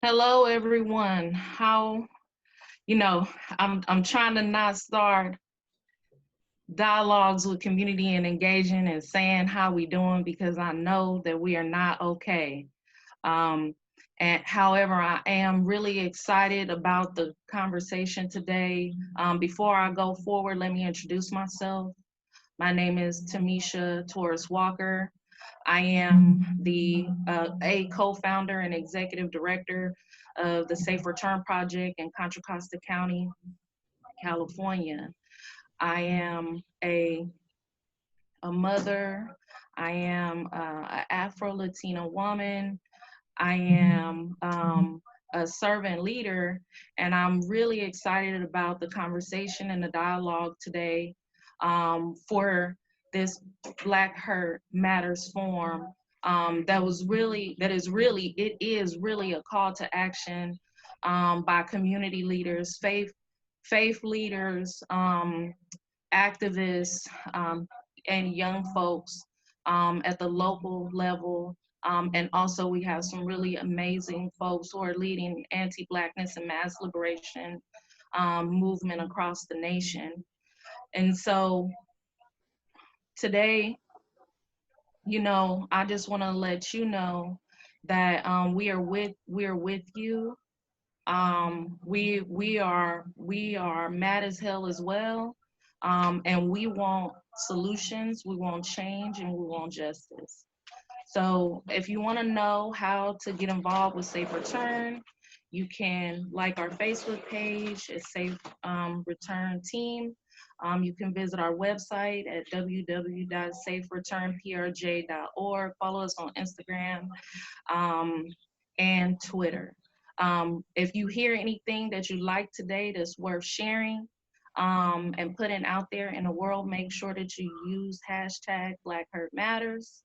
Hello, everyone. How, I'm trying to not start dialogues with community and engaging and saying how we doing because I know that we are not okay. Um, and however, I am really excited about the conversation today. Before I go forward, let me introduce myself. My name is Tamisha Torres Walker. I am the a co-founder and executive director of the Safe Return Project in Contra Costa County, California. I am a mother. I am an Afro-Latina woman. I am a servant leader, and I'm really excited about the conversation and the dialogue today for this Black Hurt Matters Forum. It is really a call to action by community leaders, faith leaders, activists, and young folks at the local level. And also we have some really amazing folks who are leading anti-Blackness and mass liberation movement across the nation. And so today, I just want to let you know that we are with you. We are mad as hell as well, and we want solutions, we want change, and we want justice. So if you want to know how to get involved with Safe Return, you can like our Facebook page at Safe Return Team. You can visit our website at www.safereturnprj.org. Follow us on Instagram and Twitter. If you hear anything that you like today that's worth sharing and putting out there in the world, make sure that you use hashtag Black Hurt Matters.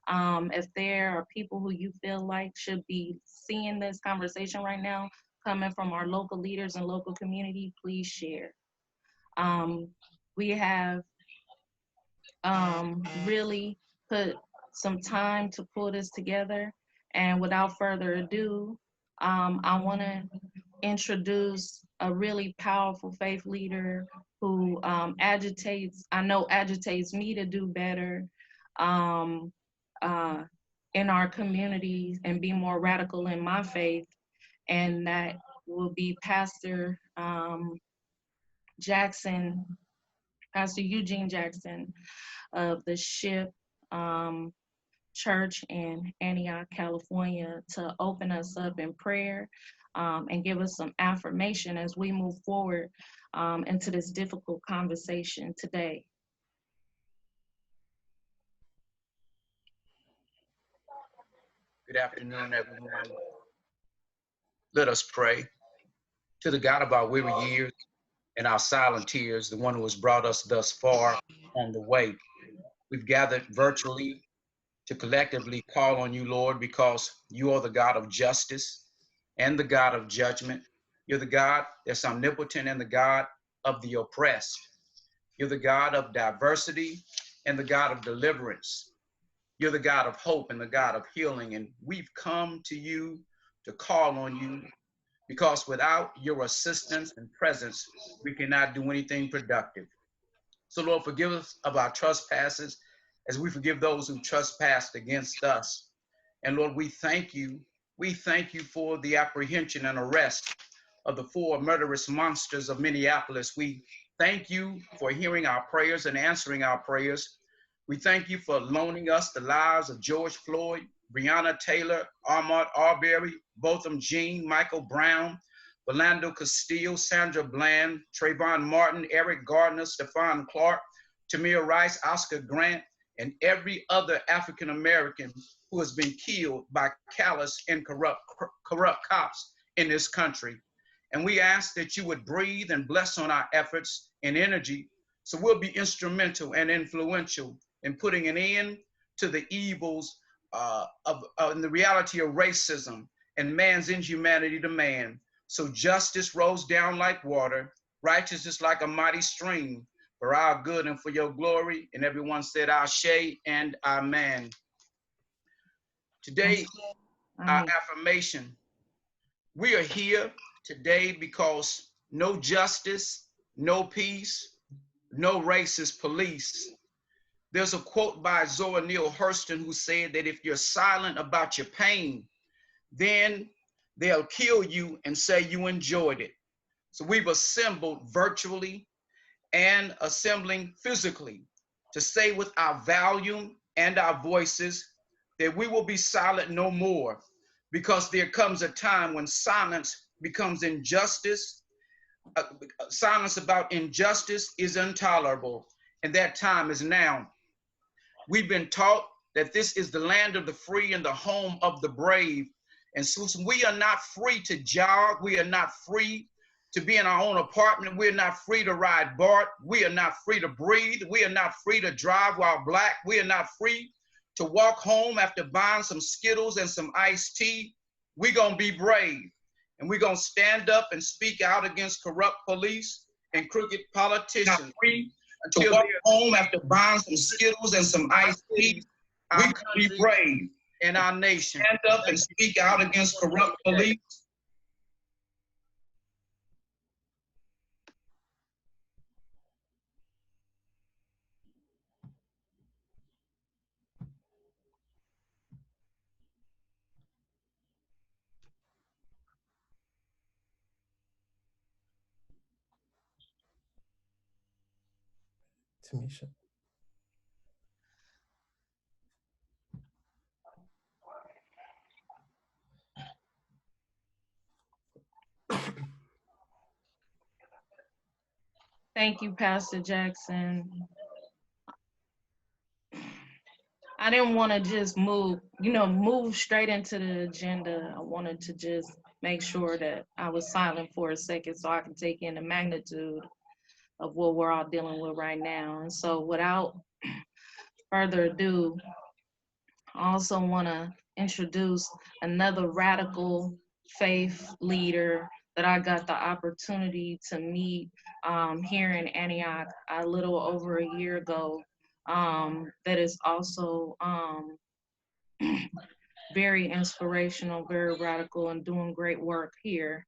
If there are people who you feel like should be seeing this conversation right now, coming from our local leaders and local community, please share. We have really put some time to pull this together. And without further ado, I want to introduce a really powerful faith leader who agitates me to do better um, uh, in our communities and be more radical in my faith. And that will be Jackson, Pastor Eugene Jackson of the Ship um, Church in Antioch, California, to open us up in prayer and give us some affirmation as we move forward into this difficult conversation today. Good afternoon, everyone. Let us pray to the God of our weary years and our silent tears, the one who has brought us thus far on the way. We've gathered virtually to collectively call on you, Lord, because you are the God of justice and the God of judgment. You're the God that's omnipotent and the God of the oppressed. You're the God of diversity and the God of deliverance. You're the God of hope and the God of healing. And we've come to you to call on you because without your assistance and presence, we cannot do anything productive. So, Lord, forgive us of our trespasses as we forgive those who trespassed against us. And Lord, we thank you. We thank you for the apprehension and arrest of the four murderous monsters of Minneapolis. We thank you for hearing our prayers and answering our prayers. We thank you for loaning us the lives of George Floyd, Breonna Taylor, Ahmaud Arbery, Botham Jean, Michael Brown, Philando Castile, Sandra Bland, Trayvon Martin, Eric Gardner, Stephon Clark, Tamir Rice, Oscar Grant, and every other African American who has been killed by callous and corrupt cops in this country. And we ask that you would breathe and bless on our efforts and energy so we'll be instrumental and influential in putting an end to the evils of the reality of racism and man's inhumanity to man. So justice rolls down like water, righteousness like a mighty stream, for our good and for your glory. And everyone said, Ashe and Amen. Today, our affirmation We are here today because no justice, no peace, no racist police. There's a quote by Zora Neale Hurston who said that if you're silent about your pain, then they'll kill you and say you enjoyed it. So we've assembled virtually and assembling physically to say with our volume and our voices that we will be silent no more, because there comes a time when silence becomes injustice. Silence about injustice is intolerable, and that time is now. We've been taught that this is the land of the free and the home of the brave. And so we are not free to jog. We are not free to be in our own apartment. We're not free to ride BART. We are not free to breathe. We are not free to drive while black. We are not free to walk home after buying some Skittles and some iced tea. We're going to be brave. And we're going to stand up and speak out against corrupt police and crooked politicians. Free to walk home after buying some Skittles and some iced tea. We can be brave in our nation. Stand up and speak out against corrupt police. Tamisha. Thank you, Pastor Jackson. I didn't want to just move straight into the agenda. I wanted to just make sure that I was silent for a second so I can take in the magnitude of what we're all dealing with right now. And so without further ado, I also want to introduce another radical faith leader that I got the opportunity to meet here in Antioch a little over a year ago, that is also very inspirational, very radical, and doing great work here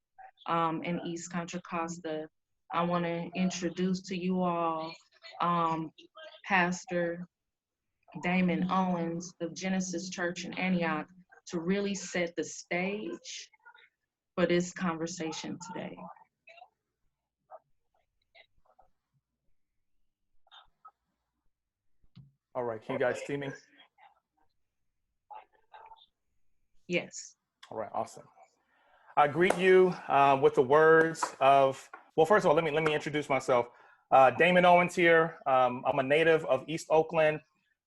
in East Contra Costa. I want to introduce to you all Pastor Damon Owens of Genesis Church in Antioch to really set the stage for this conversation today. All right, can you guys see me? Yes. All right, awesome. I greet you with the words of, well, first of all, let me introduce myself. Damon Owens here. I'm a native of East Oakland,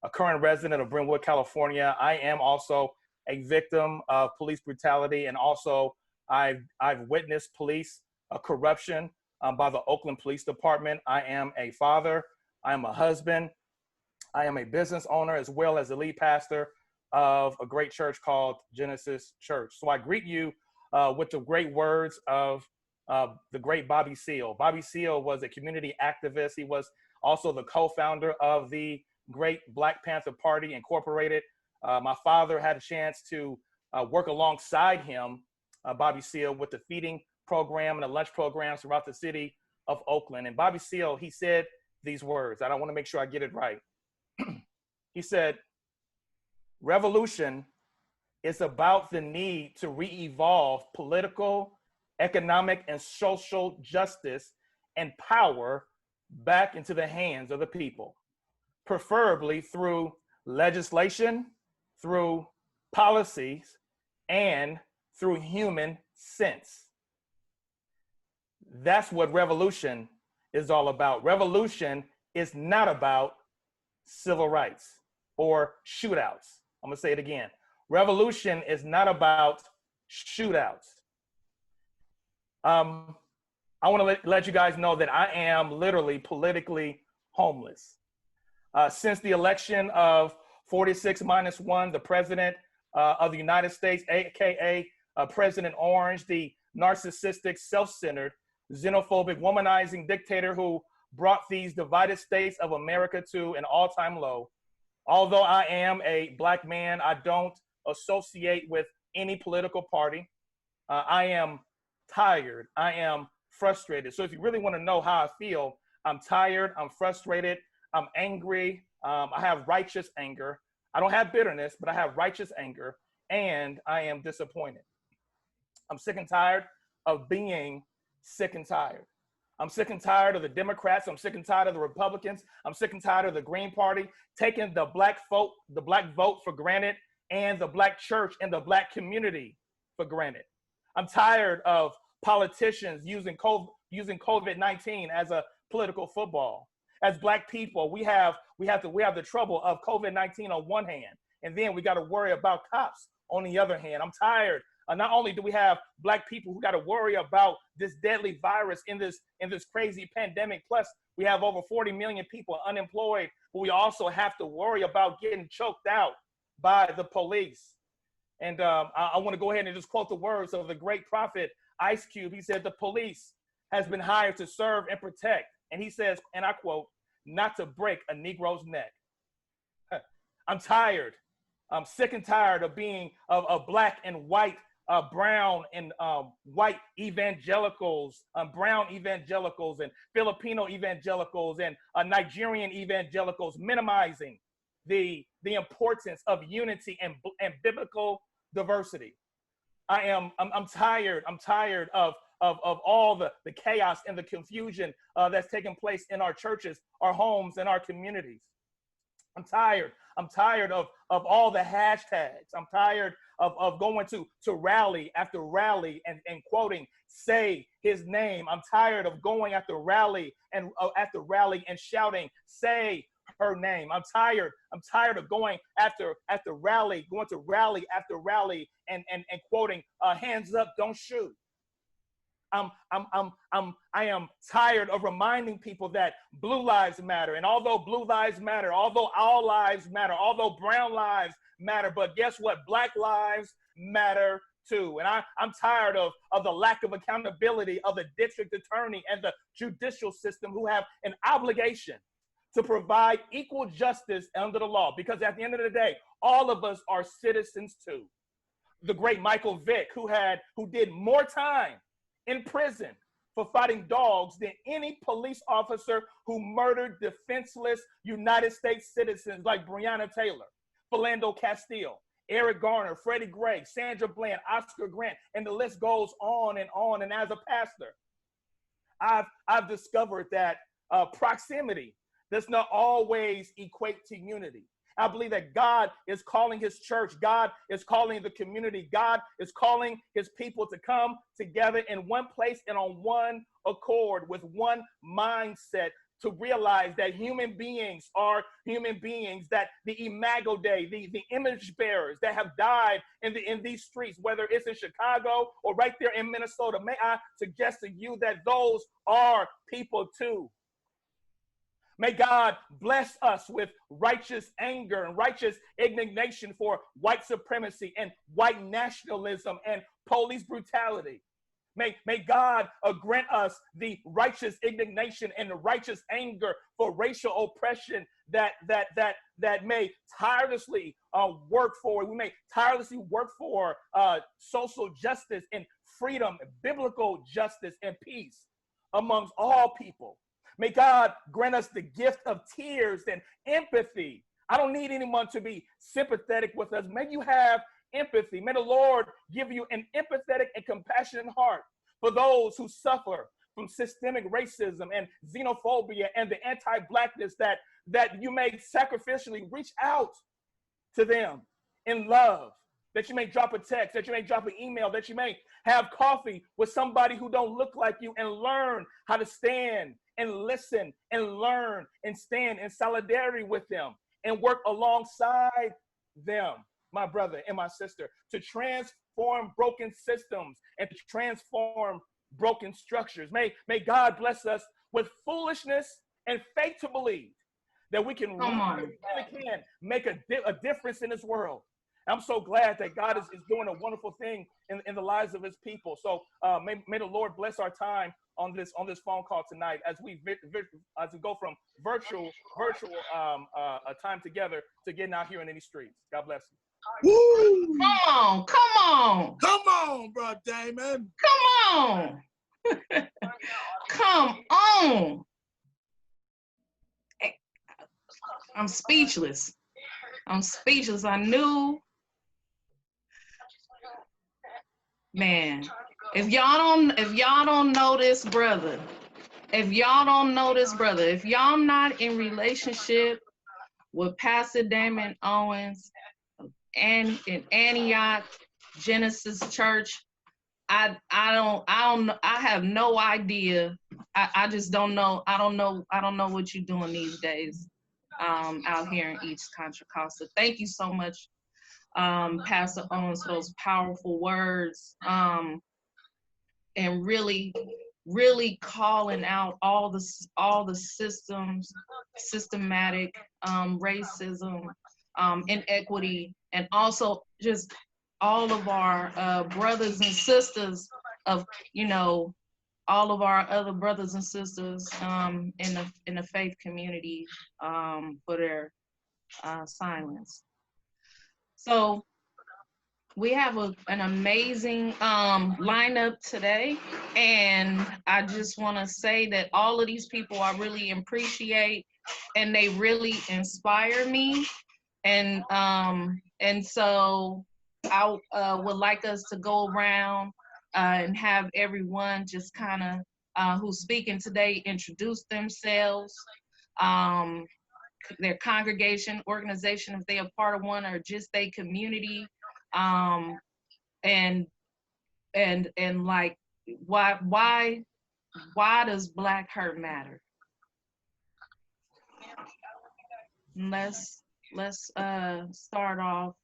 a current resident of Brentwood, California. I am also a victim of police brutality, and also I've witnessed police corruption by the Oakland Police Department. I am a father. I am a husband. I am a business owner, as well as the lead pastor of a great church called Genesis Church. So I greet you with the great words of the great Bobby Seale. Bobby Seale was a community activist. He was also the co-founder of the great Black Panther Party Incorporated. My father had a chance to work alongside him, Bobby Seale, with the feeding program and the lunch programs throughout the city of Oakland. And Bobby Seale, he said these words. I want to make sure I get it right. He said, "Revolution is about the need to re-evolve political, economic, and social justice and power back into the hands of the people, preferably through legislation, through policies, and through human sense." That's what revolution is all about. Revolution is not about civil rights or shootouts. I'm gonna say it again. Revolution is not about shootouts. I want to let you guys know that I am literally politically homeless. Since the election of 46-1, the president of the United States, AKA President Orange, the narcissistic, self-centered, xenophobic, womanizing dictator who brought these divided states of America to an all-time low. Although I am a Black man, I don't associate with any political party. I am tired. I am frustrated. So if you really want to know how I feel, I'm tired. I'm frustrated. I'm angry. I have righteous anger. I don't have bitterness, but I have righteous anger, and I am disappointed. I'm sick and tired of being sick and tired. I'm sick and tired of the Democrats. I'm sick and tired of the Republicans. I'm sick and tired of the Green Party taking the black vote for granted, and the black church and the black community for granted. I'm tired of politicians using COVID-19 as a political football. As black people, we have the trouble of COVID-19 on one hand, and then we got to worry about cops on the other hand. I'm tired. Not only do we have black people who got to worry about this deadly virus in this crazy pandemic, plus we have over 40 million people unemployed, but we also have to worry about getting choked out by the police. And I want to go ahead and just quote the words of the great prophet Ice Cube. He said, "The police has been hired to serve and protect." And he says, and I quote, "not to break a Negro's neck." I'm tired. I'm sick and tired of being of black and white, brown and white evangelicals, brown evangelicals and Filipino evangelicals and Nigerian evangelicals minimizing the importance of unity and biblical diversity. I'm tired. I'm tired of all the chaos and the confusion that's taking place in our churches, our homes, and our communities. I'm tired. I'm tired of all the hashtags. I'm tired of going to rally after rally and quoting, "Say his name." I'm tired of going after rally and shouting, "Say her name." I'm tired of going after rally, going to rally after rally and quoting, "Hands up, don't shoot." I am tired of reminding people that blue lives matter. And although blue lives matter, although all lives matter, although brown lives matter, but guess what? Black lives matter too. And I'm tired of the lack of accountability of the district attorney and the judicial system, who have an obligation to provide equal justice under the law. Because at the end of the day, all of us are citizens too. The great Michael Vick, who did more time in prison for fighting dogs than any police officer who murdered defenseless United States citizens like Breonna Taylor, Philando Castile, Eric Garner, Freddie Gray, Sandra Bland, Oscar Grant, and the list goes on and on. And as a pastor, I've discovered that proximity does not always equate to unity. I believe that God is calling his church. God is calling the community. God is calling his people to come together in one place and on one accord with one mindset, to realize that human beings are human beings, that the imago Dei, the image bearers that have died in these streets, whether it's in Chicago or right there in Minnesota, may I suggest to you that those are people too. May God bless us with righteous anger and righteous indignation for white supremacy and white nationalism and police brutality. May God grant us the righteous indignation and the righteous anger for racial oppression that may tirelessly work for. We may tirelessly work for social justice and freedom, biblical justice and peace amongst all people. May God grant us the gift of tears and empathy. I don't need anyone to be sympathetic with us. May you have empathy. May the Lord give you an empathetic and compassionate heart for those who suffer from systemic racism and xenophobia and the anti-blackness, that you may sacrificially reach out to them in love, that you may drop a text, that you may drop an email, that you may have coffee with somebody who don't look like you and learn how to stand and listen and learn and stand in solidarity with them and work alongside them, my brother and my sister, to transform broken systems and to transform broken structures. May God bless us with foolishness and faith to believe that we can really can make a difference in this world. I'm so glad that God is doing a wonderful thing in the lives of his people. So may the Lord bless our time on this phone call tonight as we go from virtual time together to getting out here in these streets. God bless you. Woo! Come on. Come on. on, bro, Damon. Come on. Come on. I'm speechless. I'm speechless. I knew, man, if y'all don't know this brother, if y'all not in relationship with Pastor Damon Owens and in Antioch Genesis Church, I have no idea. I just don't know. I don't know what you're doing these days out here in East Contra Costa. Thank you so much, Pastor Owens, for those powerful words, and really calling out all the systematic racism, inequity, and also just all of our brothers and sisters of, all of our other brothers and sisters in the faith community for their silence. So we have an amazing lineup today, and I just want to say that all of these people I really appreciate, and they really inspire me, and so I would like us to go around and have everyone just kind of who's speaking today introduce themselves, their congregation, organization, if they are part of one, or just their community, and like why does Black hurt matter? Let's start off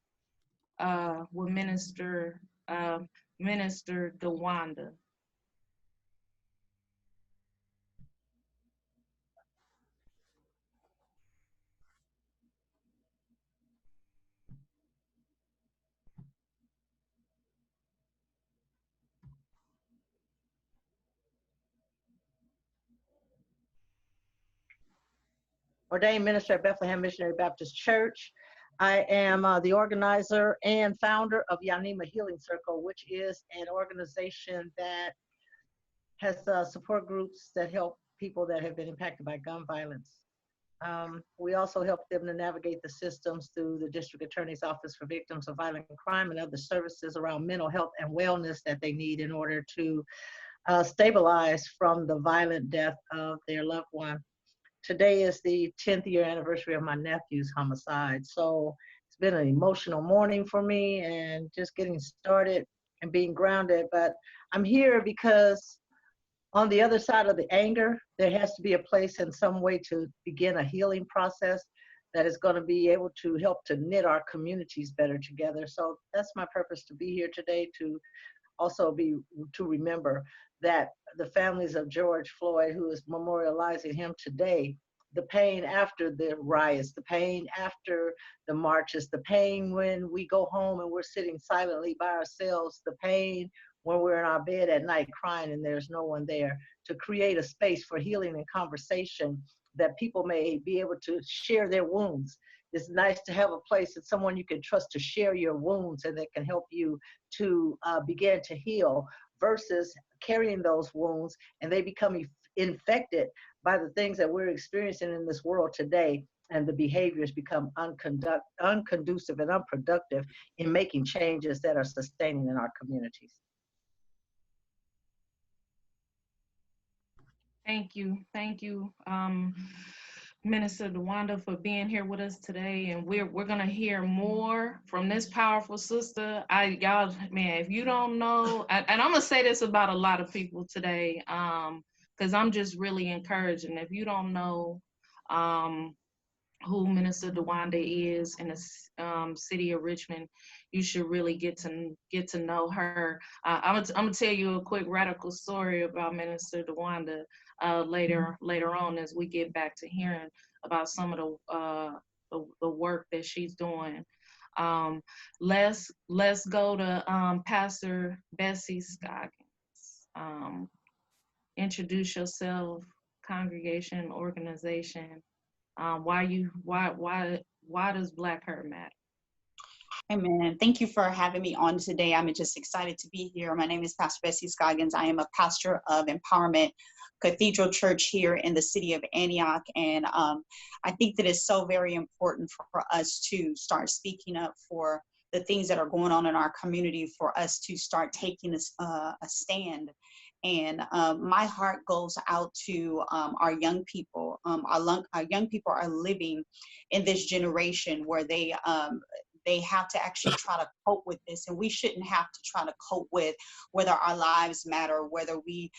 with Minister DeWanda. Ordained minister at Bethlehem Missionary Baptist Church. I am the organizer and founder of Yanima Healing Circle, which is an organization that has support groups that help people that have been impacted by gun violence. We also help them to navigate the systems through the District Attorney's Office for Victims of Violent Crime and other services around mental health and wellness that they need in order to stabilize from the violent death of their loved one. Today is the 10th year anniversary of my nephew's homicide. So it's been an emotional morning for me and just getting started and being grounded. But I'm here because on the other side of the anger, there has to be a place in some way to begin a healing process that is going to be able to help to knit our communities better together. So that's my purpose to be here today, to also to remember that the families of George Floyd, who is memorializing him today, the pain after the riots, the pain after the marches, the pain when we go home and we're sitting silently by ourselves, the pain when we're in our bed at night crying and there's no one there, to create a space for healing and conversation that people may be able to share their wounds. It's nice to have a place and someone you can trust to share your wounds and that can help you to begin to heal, versus carrying those wounds and they become infected by the things that we're experiencing in this world today, and the behaviors become unconducive and unproductive in making changes that are sustaining in our communities. Thank you, Minister DeWanda, for being here with us today, and we're gonna hear more from this powerful sister. Y'all, man, if you don't know, and I'm gonna say this about a lot of people today, because I'm just really encouraging. If you don't know who Minister DeWanda is in the city of Richmond, you should really get to know her. I'm gonna tell you a quick radical story about Minister DeWanda later on, as we get back to hearing about some of the work that she's doing. Let's go to Pastor Bessie Scoggins. Introduce yourself, congregation, organization. Why does Black hurt matter? Amen. Thank you for having me on today. I'm just excited to be here. My name is Pastor Bessie Scoggins. I am a pastor of Empowerment Cathedral Church here in the city of Antioch. And I think that it's so very important for us to start speaking up for the things that are going on in our community, for us to start taking a stand. And my heart goes out to our young people. Our young people are living in this generation where they have to actually try to cope with this, and we shouldn't have to try to cope with whether our lives matter, whether we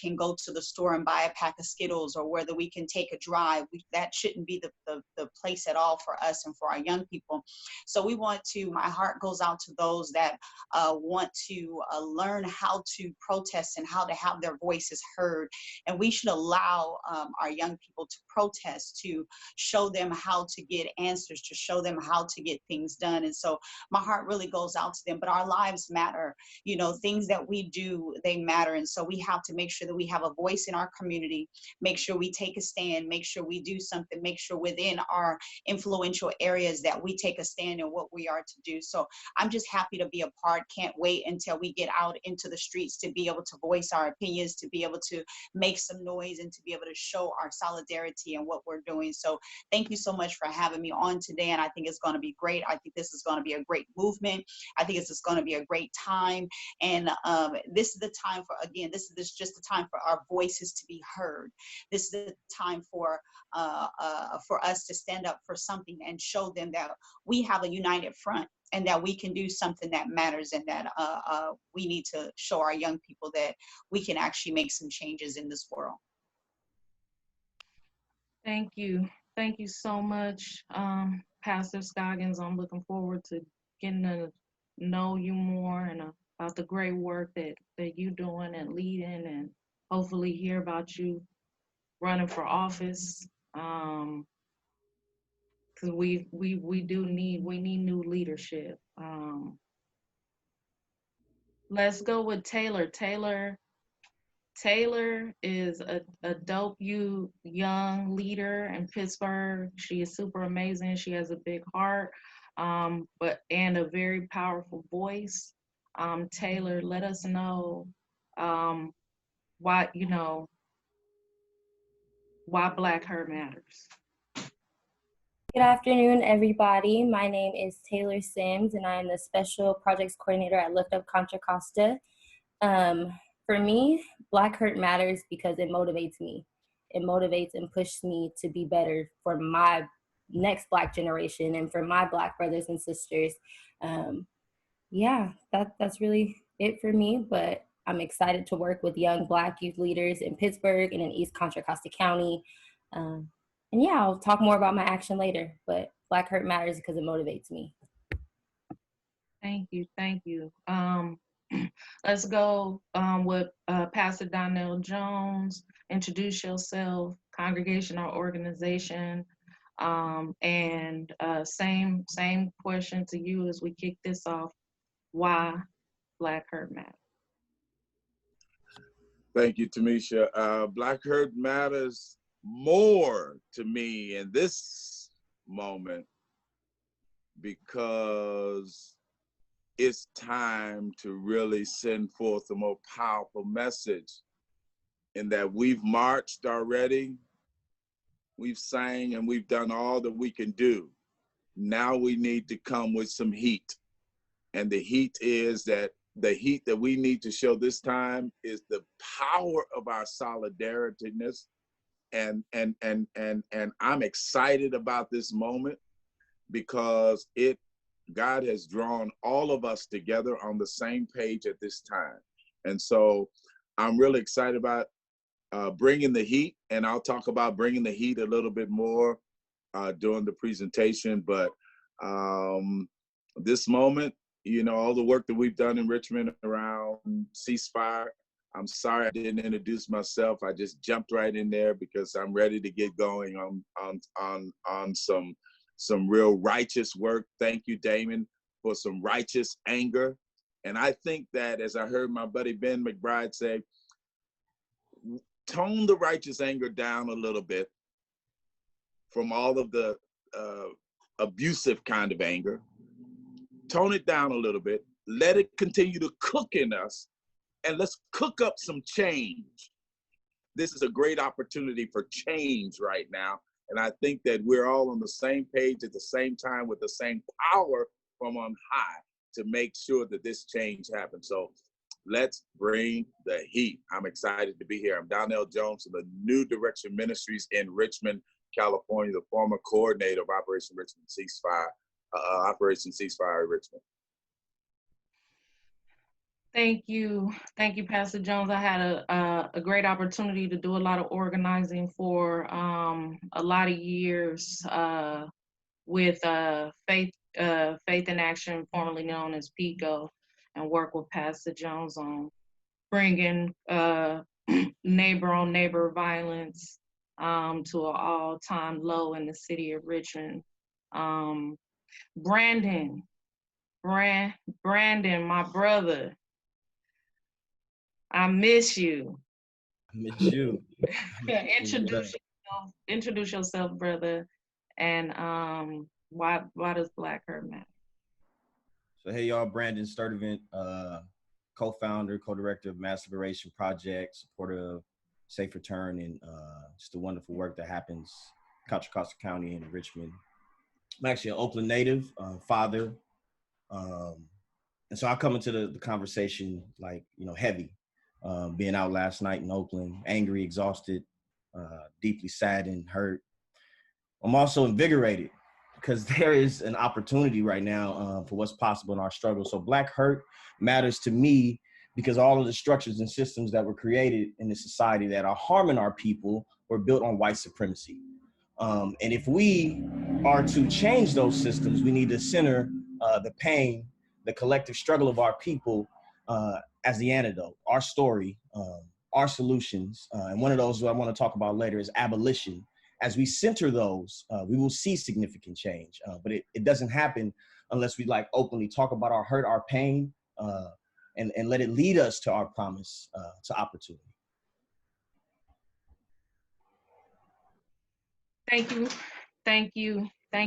can go to the store and buy a pack of Skittles, or whether we can take a drive. That shouldn't be the place at all for us and for our young people. So my heart goes out to those that want to learn how to protest and how to have their voices heard. And we should allow our young people to protest, to show them how to get answers, to show them how to get things done. And so my heart really goes out to them. But our lives matter. You know, things that we do, they matter. And so we have to make sure that we have a voice in our community, make sure we take a stand, make sure we do something, make sure within our influential areas that we take a stand in what we are to do. So I'm just happy to be a part. Can't wait until we get out into the streets to be able to voice our opinions, to be able to make some noise, and to be able to show our solidarity and what we're doing. So thank you so much for having me on today. And I think it's going to be great. I think this is going to be a great movement. I think it's just going to be a great time. And this is the time for, again, this is just the time for our voices to be heard. This is the time for us to stand up for something and show them that we have a united front, and that we can do something that matters, and that we need to show our young people that we can actually make some changes in this world. Thank you. Thank you so much, Pastor Scoggins. I'm looking forward to getting to know you more and about the great work that you're doing and leading, and hopefully hear about you running for office. Because we need new leadership. Let's go with Taylor. Taylor is a dope young leader in Pittsburgh. She is super amazing. She has a big heart, and a very powerful voice. Taylor, let us know why Black Her Matters. Good afternoon, everybody. My name is Taylor Sims, and I am the Special Projects Coordinator at Lift Up Contra Costa. For me, Black Hurt matters because it motivates me. It motivates and pushes me to be better for my next Black generation and for my Black brothers and sisters. That's really it for me, but I'm excited to work with young Black youth leaders in Pittsburgh and in East Contra Costa County. I'll talk more about my action later, but Black Hurt matters because it motivates me. Thank you. Let's go with Pastor Donnell Jones. Introduce yourself, congregation or organization, and same question to you as we kick this off. Why Black Hurt Matters? Thank you, Tamisha. Black Hurt matters more to me in this moment because it's time to really send forth a more powerful message, in that we've marched already, we've sang, and we've done all that we can do. Now we need to come with some heat. And the heat that we need to show this time is the power of our solidariness. And I'm excited about this moment because God has drawn all of us together on the same page at this time. And so I'm really excited about bringing the heat, and I'll talk about bringing the heat a little bit more during the presentation. But this moment, all the work that we've done in Richmond around ceasefire, I'm sorry I didn't introduce myself. I just jumped right in there because I'm ready to get going on some real righteous work. Thank you, Damon, for some righteous anger. And I think that, as I heard my buddy Ben McBride say, tone the righteous anger down a little bit from all of the abusive kind of anger, tone it down a little bit, let it continue to cook in us, and let's cook up some change. This is a great opportunity for change right now. And I think that we're all on the same page at the same time with the same power from on high to make sure that this change happens. So let's bring the heat. I'm excited to be here. I'm Donnell Jones of the New Direction Ministries in Richmond, California, the former coordinator of Operation Richmond Ceasefire, Operation Ceasefire Richmond. Thank you, Pastor Jones. I had a great opportunity to do a lot of organizing for a lot of years with Faith in Action, formerly known as PICO, and work with Pastor Jones on bringing neighbor-on-neighbor violence to an all-time low in the city of Richmond. Brandon, my brother, I miss you. I miss you. Introduce yourself, brother, and why does Black Hurt matter? So hey y'all, Brandon Sturdivant, co-founder, co-director of Mass Liberation Project, supporter of Safe Return, and just the wonderful work that happens in Contra Costa County and Richmond. I'm actually an Oakland native, father, and so I come into the conversation like, heavy. Being out last night in Oakland, angry, exhausted, deeply saddened, hurt. I'm also invigorated because there is an opportunity right now for what's possible in our struggle. So Black Hurt matters to me because all of the structures and systems that were created in the society that are harming our people were built on white supremacy. And if we are to change those systems, we need to center the pain, the collective struggle of our people as the antidote, our story, our solutions. And one of those I want to talk about later is abolition. As we center those, we will see significant change, but it doesn't happen unless we openly talk about our hurt, our pain, and let it lead us to our promise to opportunity. Thank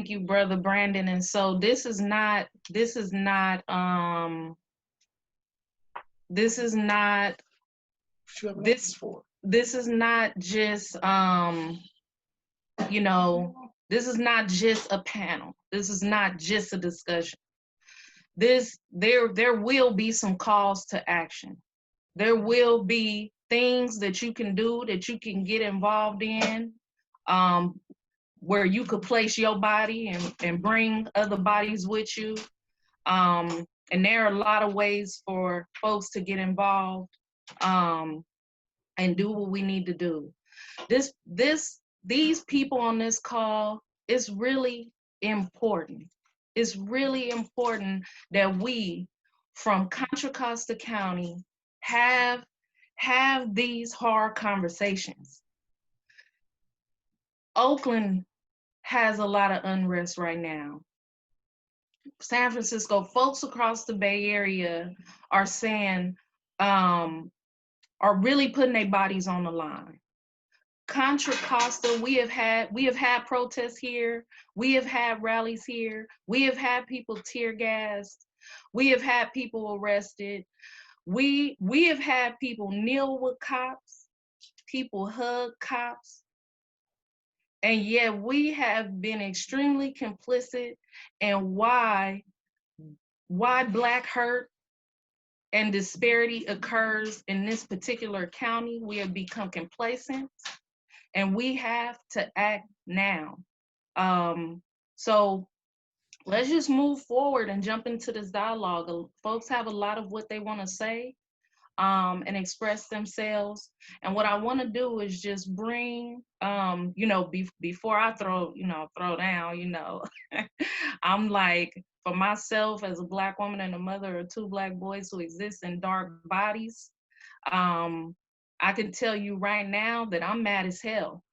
you, brother Brandon. And so this is not just this is not just a panel. This is not just a discussion. There will be some calls to action. There will be things that you can do, that you can get involved in, where you could place your body and bring other bodies with you. And there are a lot of ways for folks to get involved and do what we need to do. These people on this call, it's really important. It's really important that we from Contra Costa County have these hard conversations. Oakland has a lot of unrest right now. San Francisco, folks across the Bay Area are saying, are really putting their bodies on the line. Contra Costa, we have had protests here. We have had rallies here. We have had people tear gassed. We have had people arrested. We have had people kneel with cops, people hug cops. And yet we have been extremely complicit in why Black hurt and disparity occurs in this particular county. We have become complacent, and we have to act now. So let's just move forward and jump into this dialogue. Folks have a lot of what they want to say and express themselves. And what I want to do is just bring, before I throw down, I'm like, for myself as a Black woman and a mother of 2 Black boys who exist in dark bodies, I can tell you right now that I'm mad as hell.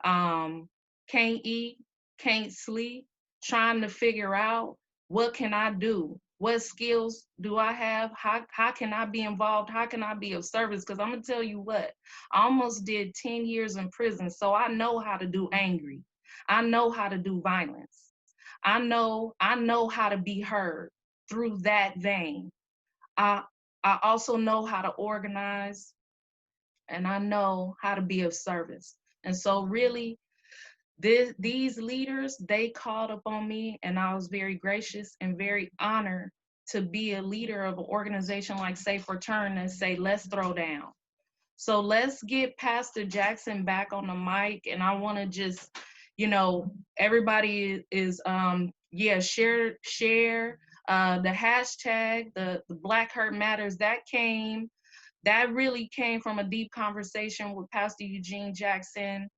Can't eat, can't sleep, trying to figure out what can I do? What skills do I have? How can I be involved? How can I be of service? Because I'm gonna tell you what, I almost did 10 years in prison, so I know how to do angry. I know how to do violence. I know how to be heard. through that vein. I also know how to organize, and I know how to be of service. And so really, these leaders, they called upon me, and I was very gracious and very honored to be a leader of an organization like Safe Return and say, let's throw down. So let's get Pastor Jackson back on the mic. And I want to just, everybody is, share the hashtag, the Black Hurt Matters. That really came from a deep conversation with Pastor Eugene Jackson,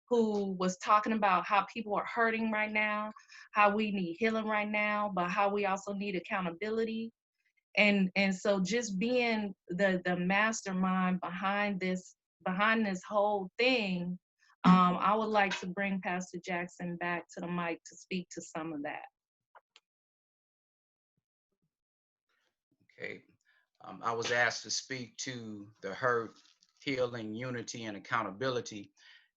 who was talking about how people are hurting right now, how we need healing right now, but how we also need accountability. And so just being the mastermind behind this whole thing, I would like to bring Pastor Jackson back to the mic to speak to some of that. Okay. I was asked to speak to the hurt, healing, unity, and accountability.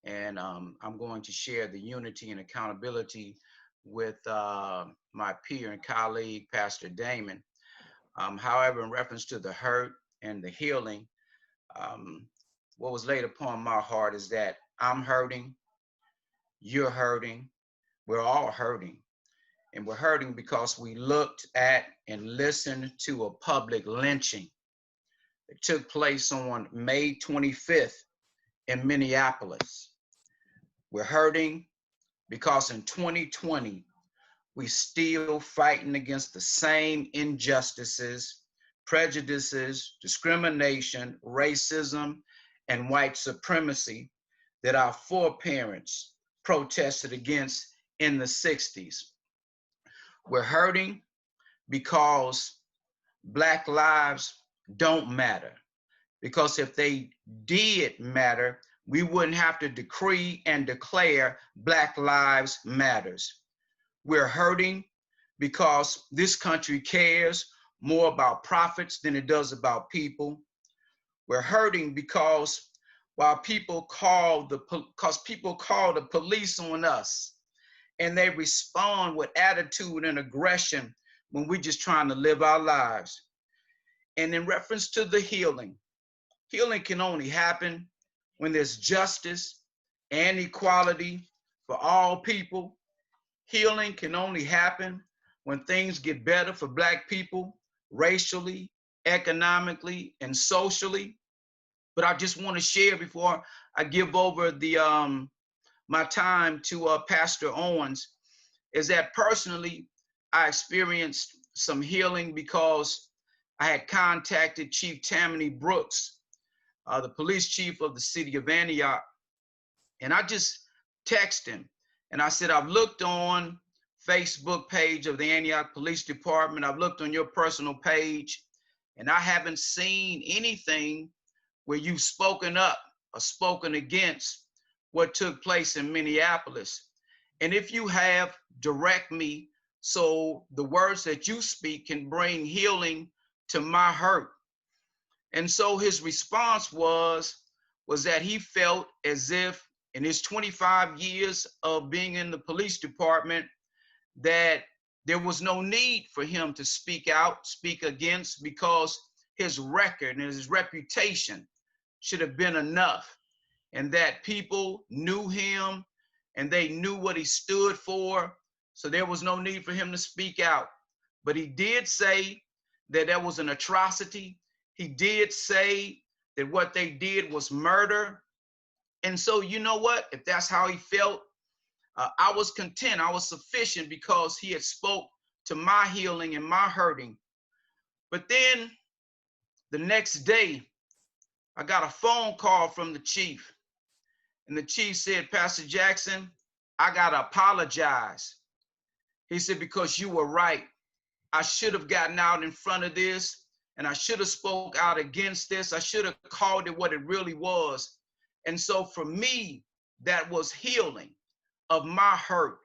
And I'm going to share the unity and accountability with my peer and colleague, Pastor Damon. However, in reference to the hurt and the healing, what was laid upon my heart is that I'm hurting, you're hurting, we're all hurting. And we're hurting because we looked at and listened to a public lynching that took place on May 25th in Minneapolis. We're hurting because in 2020, we still fighting against the same injustices, prejudices, discrimination, racism, and white supremacy that our foreparents protested against in the 60s. We're hurting because Black lives don't matter. Because if they did matter, we wouldn't have to decree and declare Black Lives Matters. We're hurting because this country cares more about profits than it does about people. We're hurting because people call the police on us, and they respond with attitude and aggression when we're just trying to live our lives. And in reference to the healing can only happen when there's justice and equality for all people. Healing can only happen when things get better for Black people, racially, economically, and socially. But I just want to share before I give over my time to Pastor Owens, is that personally, I experienced some healing because I had contacted Chief Tammany Brooks, the police chief of the city of Antioch, and I just texted him. And I said, I've looked on Facebook page of the Antioch Police Department. I've looked on your personal page, and I haven't seen anything where you've spoken up or spoken against what took place in Minneapolis. And if you have, direct me so the words that you speak can bring healing to my hurt. And so his response was that he felt as if in his 25 years of being in the police department, that there was no need for him to speak out, speak against, because his record and his reputation should have been enough, and that people knew him and they knew what he stood for. So there was no need for him to speak out. But he did say that there was an atrocity. He did say that what they did was murder. And so, you know what? If that's how he felt, I was content. I was sufficient because he had spoke to my healing and my hurting. But then the next day, I got a phone call from the chief. And the chief said, Pastor Jackson, I got to apologize. He said, because you were right. I should have gotten out in front of this, and I should have spoke out against this. I should have called it what it really was. And so for me, that was healing of my hurt.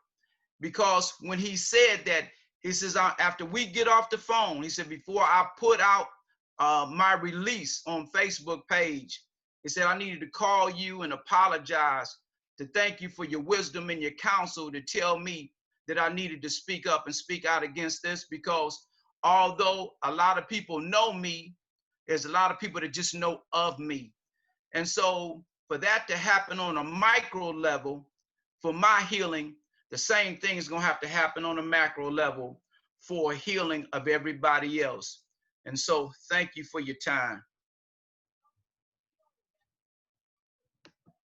Because when he said that, he says, after we get off the phone, he said, before I put out my release on Facebook page, he said, I needed to call you and apologize, to thank you for your wisdom and your counsel, to tell me that I needed to speak up and speak out against this, because although a lot of people know me, there's a lot of people that just know of me. And so for that to happen on a micro level, for my healing, the same thing is going to have to happen on a macro level for healing of everybody else. And so thank you for your time.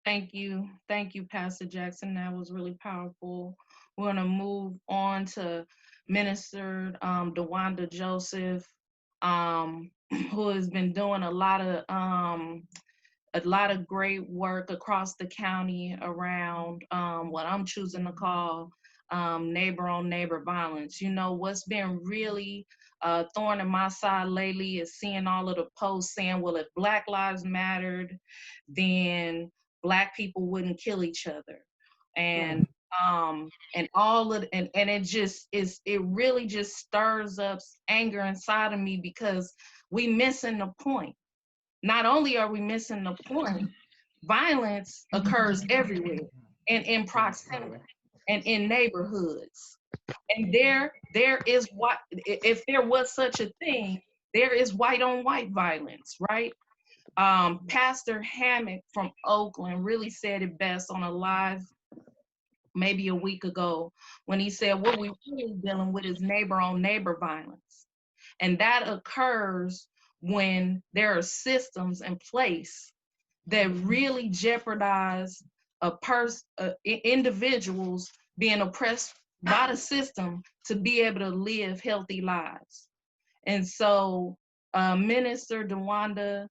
Thank you. Thank you, Pastor Jackson. That was really powerful. We're going to move on to Minister DeWanda Joseph, who has been doing a lot of great work across the county around what I'm choosing to call neighbor on neighbor violence. You know, what's been really thorn in my side lately is seeing all of the posts saying, well, if Black Lives Mattered, then Black people wouldn't kill each other. And all of and it just is, it really just stirs up anger inside of me, because we missing the point. Not only are we missing the point, violence occurs everywhere and in proximity and in neighborhoods. And there is what, if there was such a thing, there is white on white violence, right? Pastor Hammock from Oakland really said it best on a live maybe a week ago, when he said what we're really dealing with is neighbor on neighbor violence. And that occurs when there are systems in place that really jeopardize individuals being oppressed by the system to be able to live healthy lives. And so Minister DeWanda,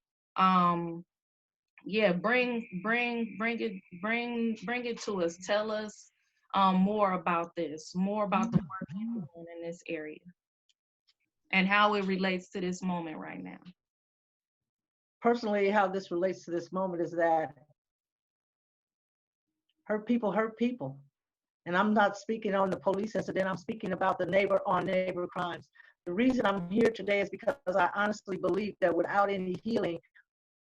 yeah, bring it to us. Tell us more about this, more about the work you're doing in this area and how it relates to this moment right now. Personally, how this relates to this moment is that hurt people. And I'm not speaking on the police incident, I'm speaking about the neighbor on neighbor crimes. The reason I'm here today is because I honestly believe that without any healing,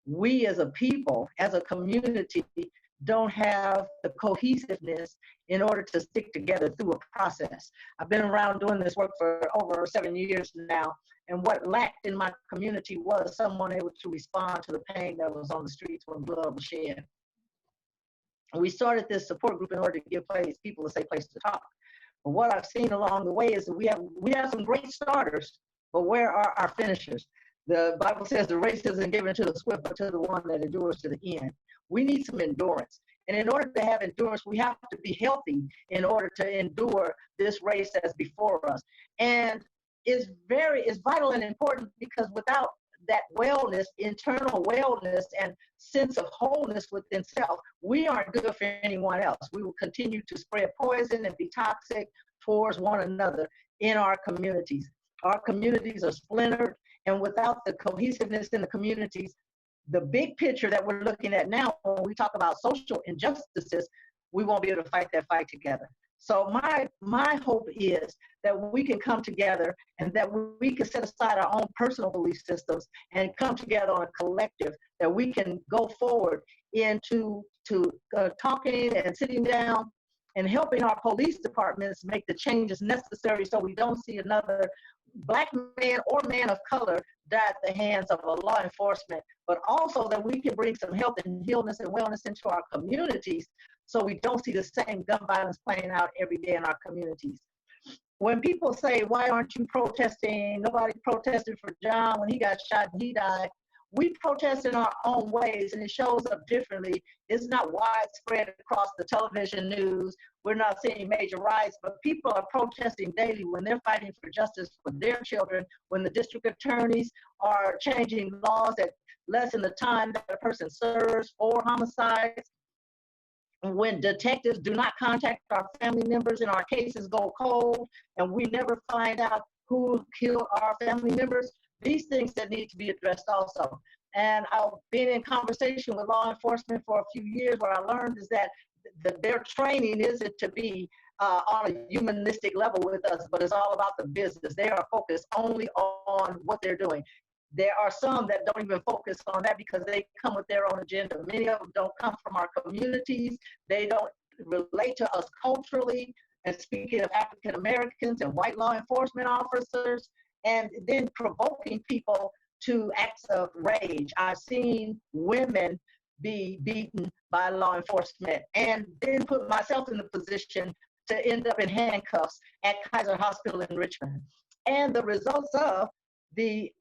we as a people, as a community, don't have the cohesiveness in order to stick together through a process. I've been around doing this work for over 7 years now, and what lacked in my community was someone able to respond to the pain that was on the streets when blood was shed. We started this support group in order to give people a safe place to talk. But what I've seen along the way is that we have some great starters, but where are our finishers? The Bible says the race isn't given to the swift, but to the one that endures to the end. We need some endurance. And in order to have endurance, we have to be healthy in order to endure this race that's before us. And it's vital and important, because without that wellness, internal wellness and sense of wholeness within self, we aren't good for anyone else. We will continue to spread poison and be toxic towards one another in our communities. Our communities are splintered, and without the cohesiveness in the communities, the big picture that we're looking at now, when we talk about social injustices, we won't be able to fight that fight together. So my hope is that we can come together and that we can set aside our own personal belief systems and come together on a collective, that we can go forward into talking and sitting down and helping our police departments make the changes necessary so we don't see another Black man or man of color die at the hands of a law enforcement, but also that we can bring some health and healness and wellness into our communities so we don't see the same gun violence playing out every day in our communities. When people say, why aren't you protesting? Nobody protested for John when he got shot and he died. We protest in our own ways, and it shows up differently. It's not widespread across the television news. We're not seeing major riots, but people are protesting daily when they're fighting for justice for their children, when the district attorneys are changing laws that lessen the time that a person serves for homicides, when detectives do not contact our family members and our cases go cold and we never find out who killed our family members. These things that need to be addressed also. And I've been in conversation with law enforcement for a few years. What I learned is that their training isn't to be on a humanistic level with us, but it's all about the business. They are focused only on what they're doing. There are some that don't even focus on that because they come with their own agenda. Many of them don't come from our communities. They don't relate to us culturally. And speaking of African Americans and white law enforcement officers, and then provoking people to acts of rage. I've seen women be beaten by law enforcement and then put myself in the position to end up in handcuffs at Kaiser Hospital in Richmond. And the results of the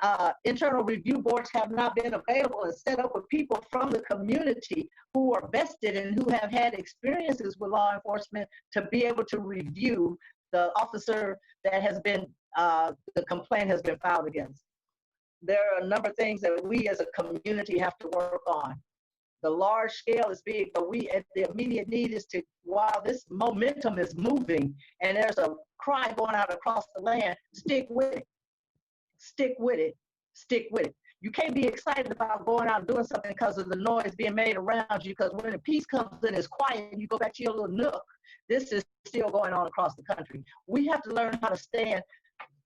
internal review boards have not been available and set up with people from the community who are vested and who have had experiences with law enforcement to be able to review the officer that has been, the complaint has been filed against. There are a number of things that we as a community have to work on. The large scale is big, but the immediate need is to, while this momentum is moving and there's a cry going out across the land, stick with it. Stick with it. Stick with it. You can't be excited about going out and doing something because of the noise being made around you, because when the peace comes in, it's quiet, and you go back to your little nook. This is still going on across the country. We have to learn how to stand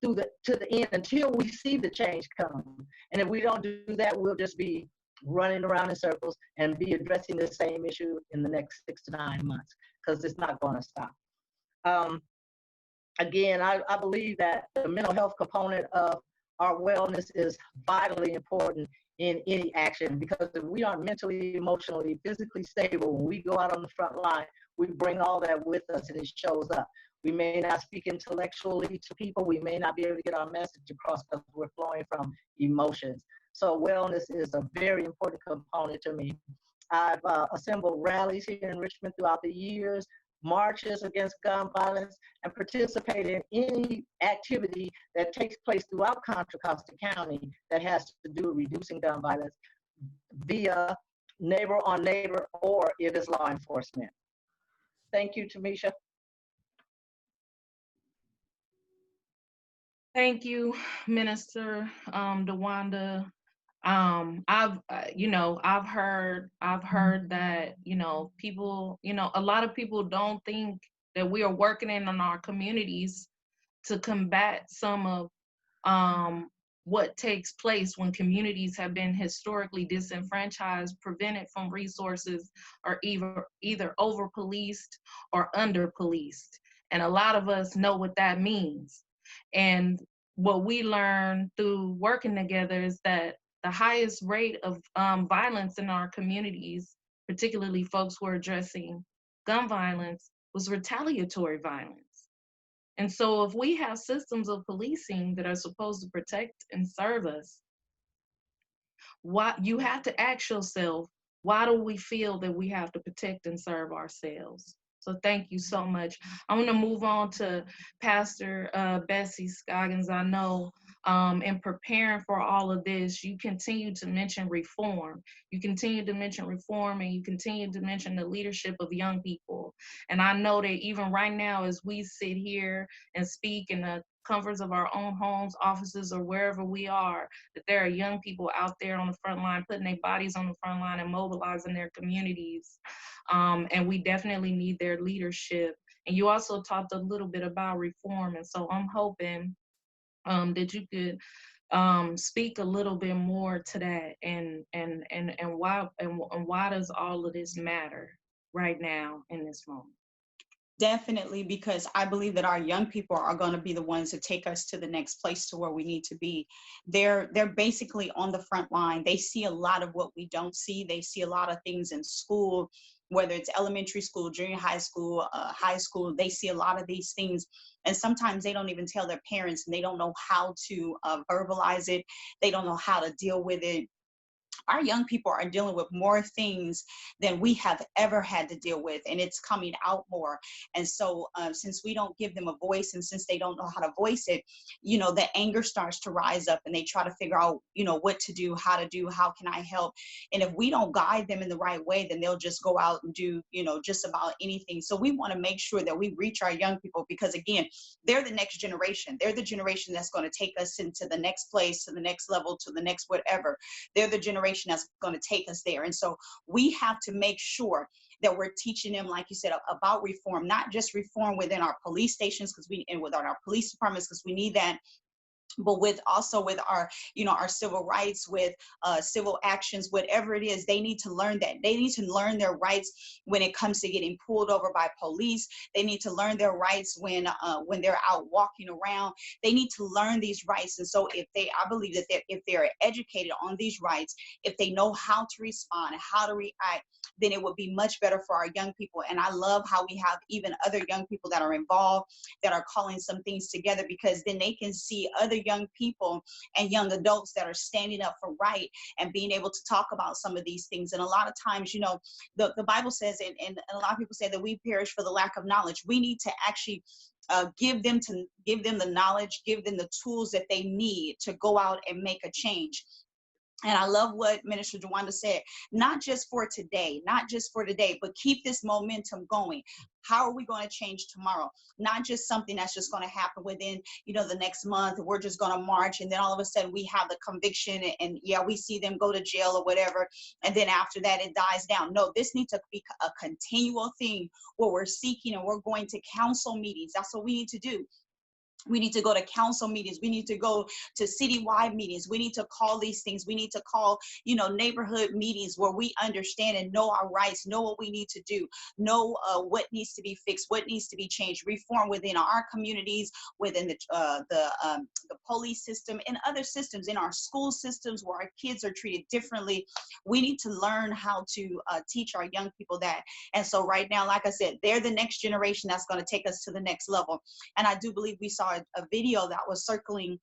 to the end until we see the change come. And if we don't do that, we'll just be running around in circles and be addressing the same issue in the next 6 to 9 months, because it's not going to stop. Again, I believe that the mental health component of our wellness is vitally important in any action, because if we aren't mentally, emotionally, physically stable, when we go out on the front line, we bring all that with us and it shows up. We may not speak intellectually to people. We may not be able to get our message across because we're flowing from emotions. So wellness is a very important component to me. I've assembled rallies here in Richmond throughout the years, marches against gun violence, and participated in any activity that takes place throughout Contra Costa County that has to do with reducing gun violence via neighbor on neighbor, or if it's law enforcement. Thank you, Tamisha. Thank you, Minister DeWanda. I've heard that, people, a lot of people don't think that we are working in on our communities to combat some of what takes place when communities have been historically disenfranchised, prevented from resources, or either over-policed or under-policed. And a lot of us know what that means. And what we learn through working together is that the highest rate of violence in our communities, particularly folks who are addressing gun violence, was retaliatory violence. And so if we have systems of policing that are supposed to protect and serve us, you have to ask yourself, why do we feel that we have to protect and serve ourselves? So thank you so much. I'm gonna move on to Pastor Bessie Scoggins. I know in preparing for all of this, you continue to mention reform. You continue to mention reform, and you continue to mention the leadership of young people. And I know that even right now, as we sit here and speak in the comforts of our own homes, offices, or wherever we are, that there are young people out there on the front line, putting their bodies on the front line and mobilizing their communities. And we definitely need their leadership. And you also talked a little bit about reform. And so I'm hoping that you could speak a little bit more to that, and why does all of this matter right now in this moment? Definitely, because I believe that our young people are going to be the ones that take us to the next place, to where we need to be. They're basically on the front line. They see a lot of what we don't see. They see a lot of things in school, whether it's elementary school, junior high school, high school. They see a lot of these things, and sometimes they don't even tell their parents, and they don't know how to verbalize it. They don't know how to deal with it. Our young people are dealing with more things than we have ever had to deal with, and it's coming out more. And so since we don't give them a voice, and since they don't know how to voice it, the anger starts to rise up, and they try to figure out, what to do, how can I help? And if we don't guide them in the right way, then they'll just go out and do, just about anything. So we want to make sure that we reach our young people, because again, they're the next generation. They're the generation that's going to take us into the next place, to the next level, to the next whatever. They're the generation that's going to take us there. And so we have to make sure that we're teaching them, like you said, about reform, not just reform within our police stations, and within our police departments, because we need that, but with also with our, you know, our civil rights, with civil actions, whatever it is, they need to learn that. They need to learn their rights when it comes to getting pulled over by police. They need to learn their rights when they're out walking around. They need to learn these rights. And so I believe that if they're educated on these rights, if they know how to respond, how to react, then it would be much better for our young people. And I love how we have even other young people that are involved, that are calling some things together, because then they can see other young people and young adults that are standing up for right and being able to talk about some of these things. And a lot of times, you know, the Bible says, and a lot of people say that we perish for the lack of knowledge. We need to actually give them the knowledge, give them the tools that they need to go out and make a change. And I love what Minister Jawanda said, not just for today, but keep this momentum going. How are we going to change tomorrow? Not just something that's just going to happen within, you know, the next month. We're just going to march, and then all of a sudden we have the conviction, and yeah, we see them go to jail or whatever, and then after that it dies down. No, this needs to be a continual thing where we're seeking and we're going to council meetings. That's what we need to do. We need to go to council meetings. We need to go to citywide meetings. We need to call these things. We need to call, you know, neighborhood meetings where we understand and know our rights, know what we need to do, know what needs to be fixed, what needs to be changed, reform within our communities, within the police system, and other systems, in our school systems where our kids are treated differently. We need to learn how to teach our young people that. And so right now, like I said, they're the next generation that's going to take us to the next level. And I do believe we saw a video that was circling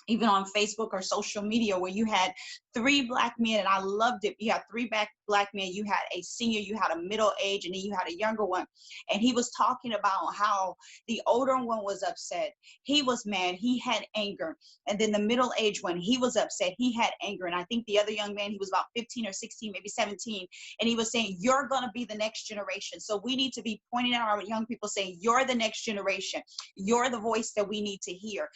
even on Facebook or social media, where you had 3 Black men, and I loved it. You had 3 Black men. You had a senior, you had a middle age, and then you had a younger one. And he was talking about how the older one was upset. He was mad. He had anger. And then the middle age one, he was upset. He had anger. And I think the other young man, he was about 15 or 16, maybe 17. And he was saying, you're going to be the next generation. So we need to be pointing at our young people saying, you're the next generation. You're the voice that we need to hear,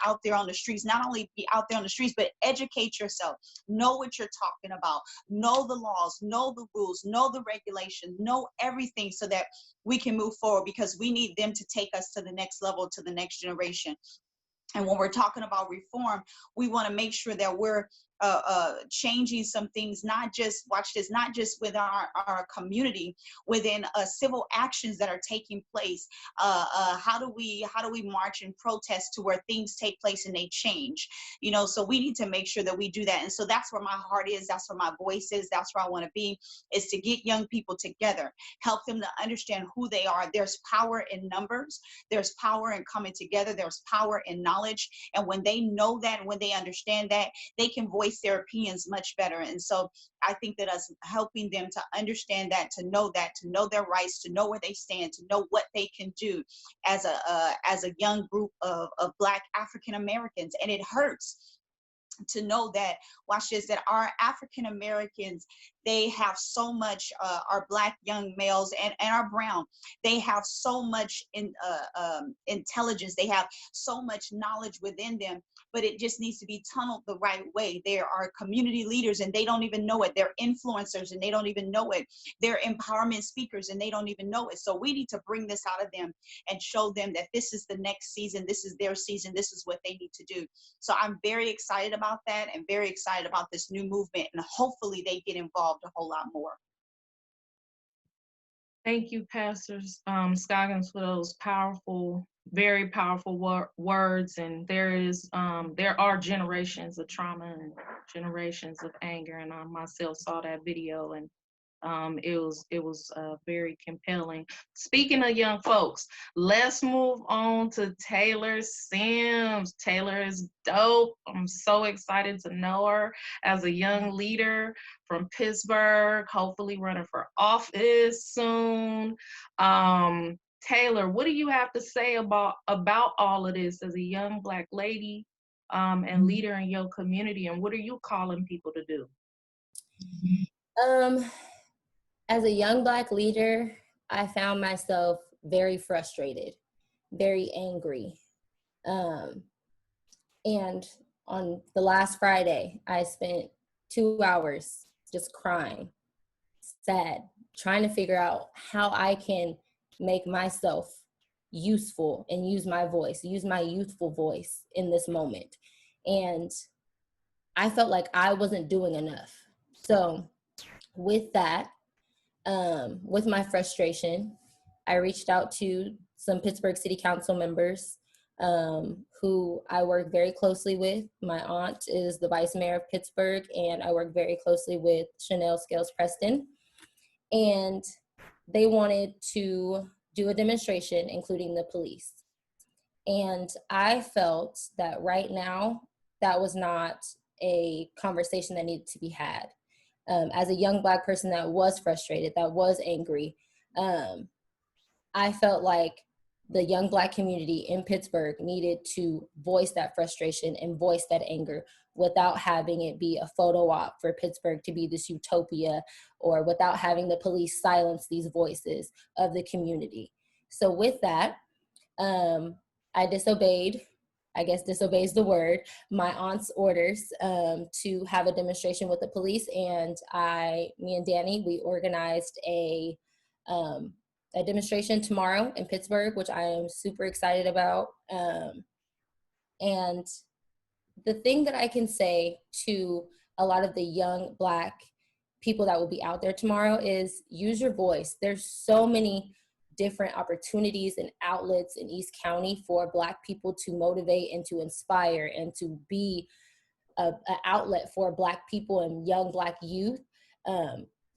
out there on the streets. Not only be out there on the streets, but educate yourself. Know what you're talking about. Know the laws, know the rules, know the regulations, know everything, so that we can move forward, because we need them to take us to the next level, to the next generation. And when we're talking about reform, we want to make sure that we're changing some things, not just, watch this, not just with our community, within civil actions that are taking place. How do we march and protest to where things take place and they change? You know, so we need to make sure that we do that. And so that's where my heart is. That's where my voice is. That's where I want to be, is to get young people together, help them to understand who they are. There's power in numbers. There's power in coming together. There's power in knowledge. And when they know that, and when they understand that, they can voice their opinions much better. And so I think that us helping them to understand that, to know their rights, to know where they stand, to know what they can do as a young group of Black African Americans. And it hurts to know that, watch this, that our African Americans, they have so much, our Black young males and our brown, they have so much intelligence, they have so much knowledge within them, but it just needs to be tunneled the right way. There are community leaders and they don't even know it. They're influencers and they don't even know it. They're empowerment speakers and they don't even know it. So we need to bring this out of them and show them that this is the next season. This is their season. This is what they need to do. So I'm very excited about that, and very excited about this new movement, and hopefully they get involved a whole lot more. Thank you, Pastor Scoggins, for those powerful, very powerful words. And there are generations of trauma and generations of anger, and I myself saw that video, and it was very compelling. Speaking of young folks, let's move on to Taylor Sims. Taylor is dope. I'm so excited to know her as a young leader from Pittsburgh, hopefully running for office soon. Taylor, what do you have to say about all of this as a young Black lady and leader in your community, and what are you calling people to do? As a young Black leader, I found myself very frustrated, very angry. And on the last Friday, I spent 2 hours just crying, sad, trying to figure out how I can make myself useful and use my voice, use my youthful voice in this moment. And I felt like I wasn't doing enough. So with that, with my frustration, I reached out to some Pittsburgh City Council members who I work very closely with. My aunt is the vice mayor of Pittsburgh, and I work very closely with Chanel Scales Preston. And they wanted to do a demonstration, including the police. And I felt that right now, that was not a conversation that needed to be had. As a young Black person that was frustrated, that was angry, I felt like the young Black community in Pittsburgh needed to voice that frustration and voice that anger without having it be a photo op for Pittsburgh to be this utopia, or without having the police silence these voices of the community. So with that, I disobeyed, I guess disobeys the word, my aunt's orders to have a demonstration with the police. And me and Danny, we organized a demonstration tomorrow in Pittsburgh, which I am super excited about. And the thing that I can say to a lot of the young Black people that will be out there tomorrow is use your voice. There's so many different opportunities and outlets in East County for Black people to motivate and to inspire and to be an outlet for Black people and young Black youth.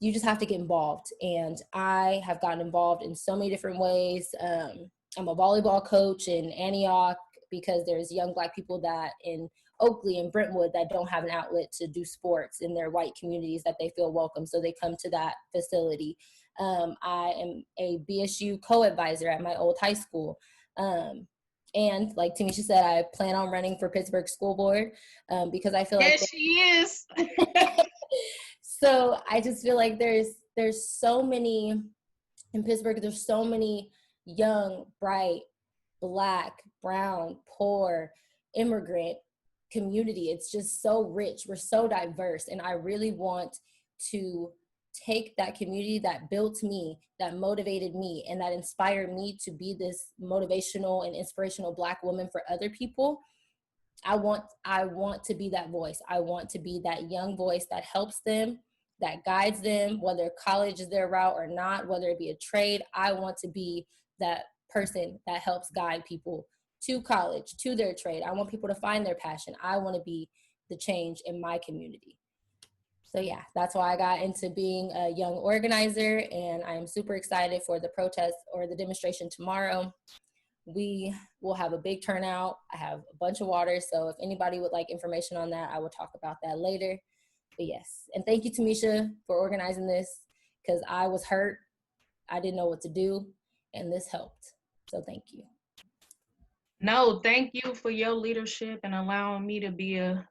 You just have to get involved. And I have gotten involved in so many different ways. I'm a volleyball coach in Antioch because there's young Black people that in Oakley and Brentwood that don't have an outlet to do sports in their white communities that they feel welcome. So they come to that facility. I am a BSU co-advisor at my old high school. And like Tamisha said, I plan on running for Pittsburgh School Board because I feel like— Yes, she is. So I just feel like there's so many, in Pittsburgh, there's so many young, bright, Black, brown, poor, immigrant community. It's just so rich. We're so diverse. And I really want to take that community that built me, that motivated me, and that inspired me to be this motivational and inspirational Black woman for other people. I want to be that voice. I want to be that young voice that helps them, that guides them, whether college is their route or not, whether it be a trade. I want to be that person that helps guide people to college, to their trade. I want people to find their passion. I want to be the change in my community. So yeah, that's why I got into being a young organizer, and I am super excited for the protest or the demonstration tomorrow. We will have a big turnout. I have a bunch of water, so if anybody would like information on that, I will talk about that later. But yes, and thank you, Tamisha, for organizing this, because I was hurt. I didn't know what to do, and this helped. So thank you. No, thank you for your leadership and allowing me to be a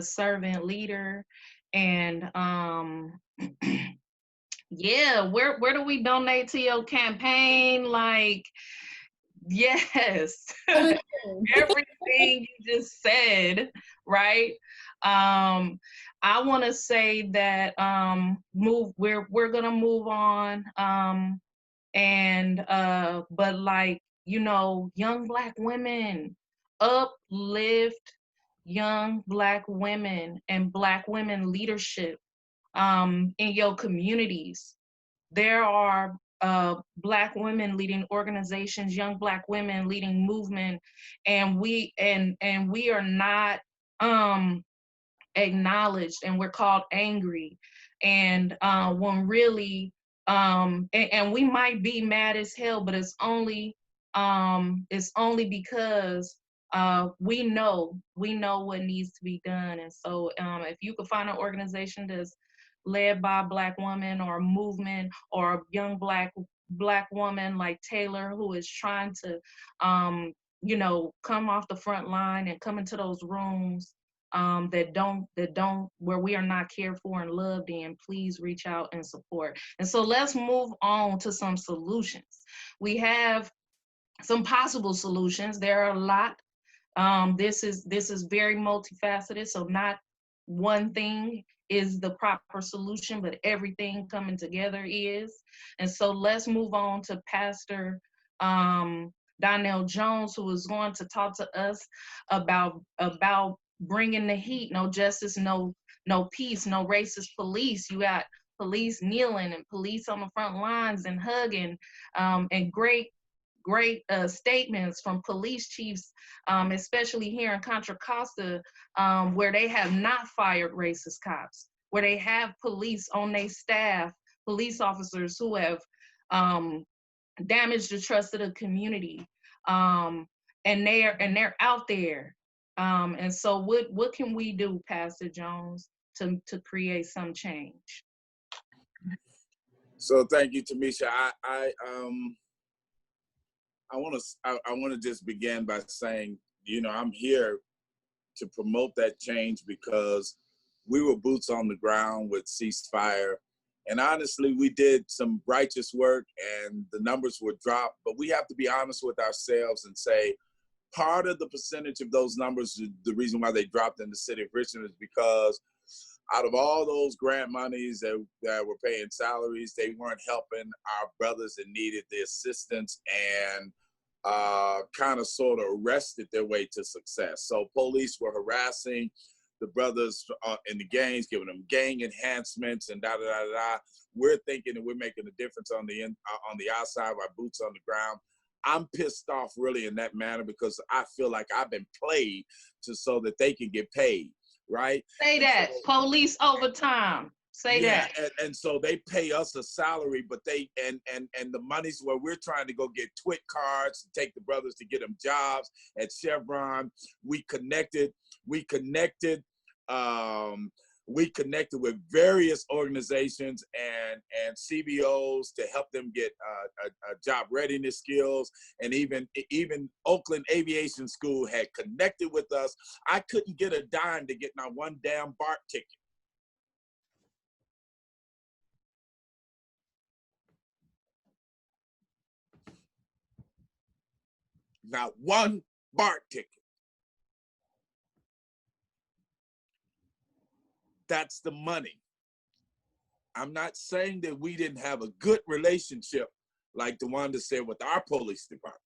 servant leader. And yeah, where do we donate to your campaign? Like, yes, everything you just said, right? I want to say that we're gonna move on, but like, you know, young Black women, uplift young Black women and Black women leadership in your communities. There are Black women leading organizations, young Black women leading movement, and we are not acknowledged, and we're called angry. And when really, and we might be mad as hell, but it's only because we know what needs to be done. And so if you could find an organization that's led by a Black woman, or a movement, or a young Black woman like Taylor, who is trying to you know, come off the front line and come into those rooms that don't where we are not cared for and loved in, please reach out and support. And so let's move on to some solutions. We have some possible solutions. There are a lot. This is very multifaceted, so not one thing is the proper solution, but everything coming together is. And so let's move on to Pastor Donnell Jones, who was going to talk to us about bringing the heat. No justice, no peace, no racist police. You got police kneeling and police on the front lines and hugging, and great statements from police chiefs, especially here in Contra Costa, where they have not fired racist cops, where they have police on their staff, police officers who have damaged the trust of the community, and they're out there. And so what can we do, Pastor Jones, to create some change? So thank you, Tamisha. I want to just begin by saying, I'm here to promote that change because we were boots on the ground with ceasefire. And honestly, we did some righteous work and the numbers were dropped, but we have to be honest with ourselves and say, part of the percentage of those numbers, the reason why they dropped in the city of Richmond is because out of all those grant monies that were paying salaries, they weren't helping our brothers that needed the assistance and kind of sort of arrested their way to success. So police were harassing the brothers in the gangs, giving them gang enhancements and da-da-da-da. We're thinking that we're making a difference on the outside of our boots on the ground. I'm pissed off really in that manner because I feel like I've been played so that they can get paid. Right? Say that. So, police overtime. Say that. And so they pay us a salary, but they and the money's where we're trying to go get TWIC cards to take the brothers to get them jobs at Chevron. We connected with various organizations and CBOs to help them get job readiness skills. And even Oakland Aviation School had connected with us. I couldn't get a dime to get not one damn BART ticket. Not one BART ticket. That's the money. I'm not saying that we didn't have a good relationship like the one that said with our police department.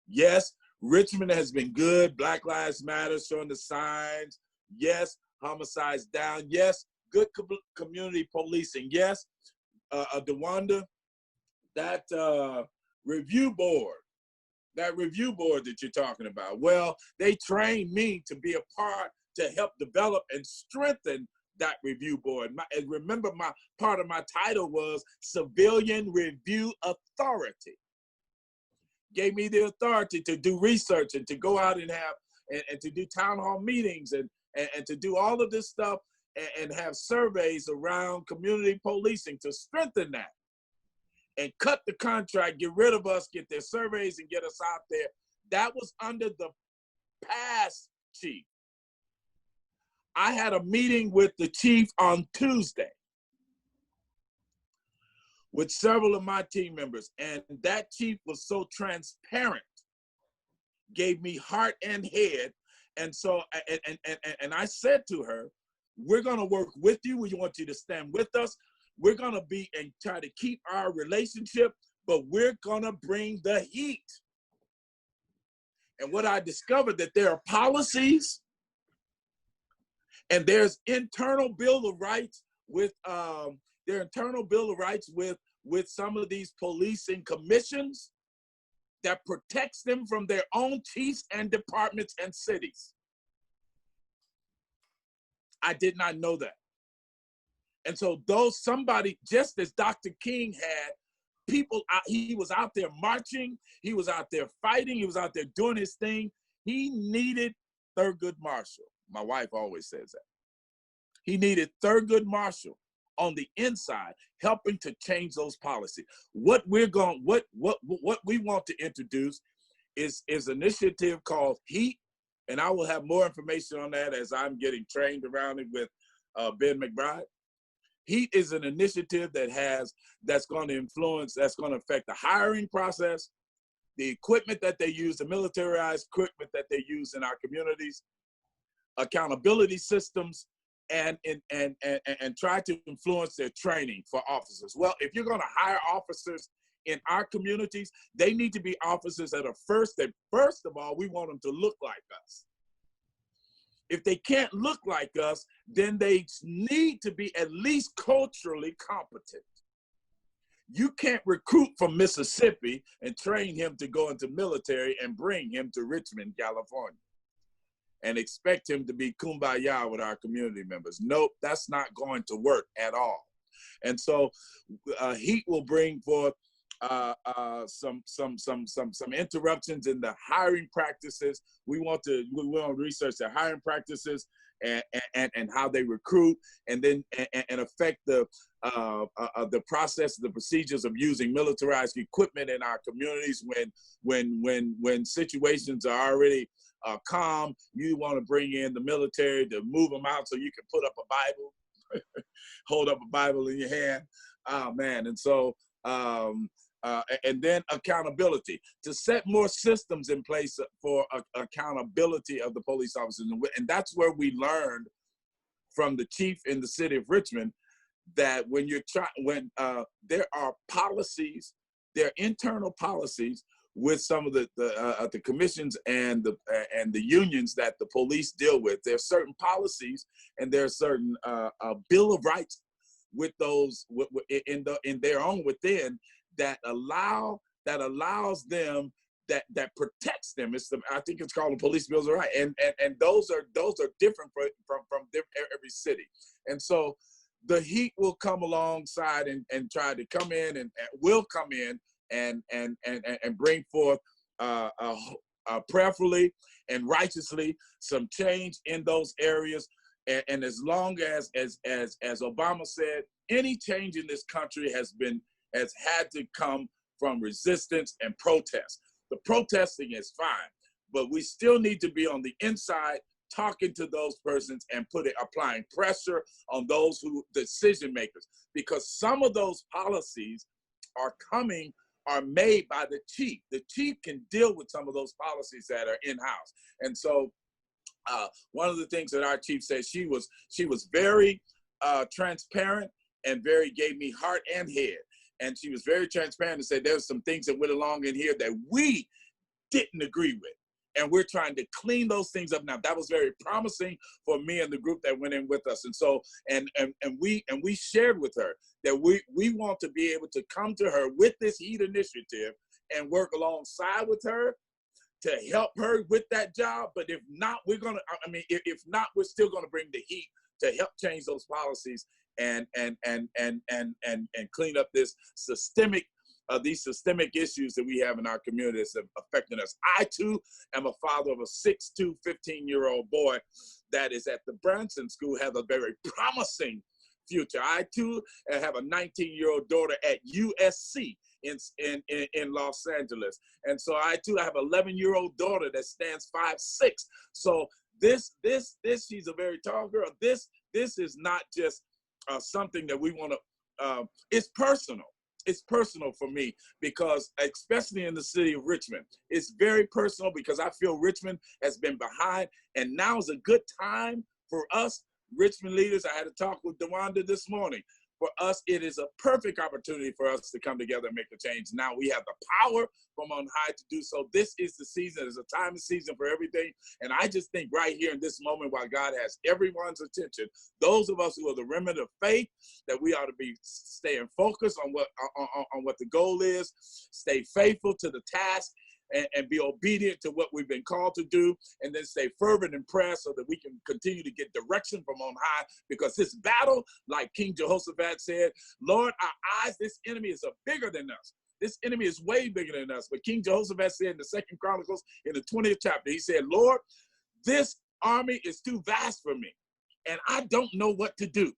Yes, Richmond has been good. Black Lives Matter, showing the signs. Yes, homicides down. Yes, good community policing. Yes, DeWanda, that review board that you're talking about. Well, they trained me to be a part to help develop and strengthen that review board. And remember, part of my title was Civilian Review Authority. Gave me the authority to do research and to go out and have and to do town hall meetings and to do all of this stuff and have surveys around community policing to strengthen that and cut the contract, get rid of us, get their surveys and get us out there. That was under the past chief. I had a meeting with the chief on Tuesday with several of my team members, and that chief was so transparent, gave me heart and head. And so, and I said to her, we're gonna work with you. We want you to stand with us. We're gonna be and try to keep our relationship, but we're gonna bring the heat. And what I discovered that there are policies and there's internal Bill of Rights with with some of these policing commissions that protects them from their own chiefs and departments and cities. I did not know that. And so somebody, just as Dr. King had people, he was out there marching, he was out there fighting, he was out there doing his thing. He needed Thurgood Marshall. My wife always says that. He needed Thurgood Marshall on the inside, helping to change those policies. What we want to introduce is an initiative called HEAT, and I will have more information on that as I'm getting trained around it with Ben McBride. HEAT is an initiative that's going to affect the hiring process, the equipment that they use, the militarized equipment that they use in our communities, accountability systems, and try to influence their training for officers. Well, if you're going to hire officers in our communities, they need to be officers that first of all, we want them to look like us. If they can't look like us, then they need to be at least culturally competent. You can't recruit from Mississippi and train him to go into military and bring him to Richmond, California, and expect him to be kumbaya with our community members. Nope, that's not going to work at all. And so heat will bring forth some interruptions in the hiring practices. We want to research their hiring practices and how they recruit, and then and affect the process, the procedures of using militarized equipment in our communities when situations are already calm. You want to bring in the military to move them out so you can put up a Bible, hold up a Bible in your hand. Oh man, and so. And then accountability, to set more systems in place for accountability of the police officers. And that's where we learned from the chief in the city of Richmond that when there are policies, there are internal policies with some of the commissions and the unions that the police deal with. There are certain policies and there are certain Bill of Rights with those in their own within that allows them, that protects them. I think it's called the Police Bills of Rights, and those are different from every city. And so the heat will come alongside and try to come in and will come in and bring forth prayerfully and righteously some change in those areas. And as long as Obama said, any change in this country has had to come from resistance and protest. The protesting is fine, but we still need to be on the inside talking to those persons and applying pressure on those decision makers, because some of those policies are made by the chief. The chief can deal with some of those policies that are in-house. And so one of the things that our chief said, she was very transparent and gave me heart and head. And she was very transparent and said there's some things that went along in here that we didn't agree with. And we're trying to clean those things up now. That was very promising for me and the group that went in with us. And so, and we shared with her that we want to be able to come to her with this HEAT initiative and work alongside with her to help her with that job. But if not, if not, we're still gonna bring the heat to help change those policies and clean up these systemic issues that we have in our community that's affecting us. I too am a father of a 6'2", 15-year-old boy that is at the Branson School, have a very promising future. I too have a 19-year-old daughter at USC in Los Angeles. And so I too have an 11-year-old daughter that stands 5'6". So this, she's a very tall girl. This is not just something that we want to, it's personal. It's personal for me because, especially in the city of Richmond, it's very personal because I feel Richmond has been behind, and now is a good time for us Richmond leaders. I had to talk with DeWanda this morning. For us, it is a perfect opportunity for us to come together and make a change. Now we have the power from on high to do so. This is the season. It's a time and season for everything. And I just think right here in this moment, while God has everyone's attention, those of us who are the remnant of faith, that we ought to be staying focused on what the goal is, stay faithful to the task, and be obedient to what we've been called to do, and then stay fervent in prayer so that we can continue to get direction from on high, because this battle, like King Jehoshaphat said, Lord, our eyes, this enemy is bigger than us. This enemy is way bigger than us. But King Jehoshaphat said in the 2nd Chronicles, in the 20th chapter, he said, Lord, this army is too vast for me, and I don't know what to do.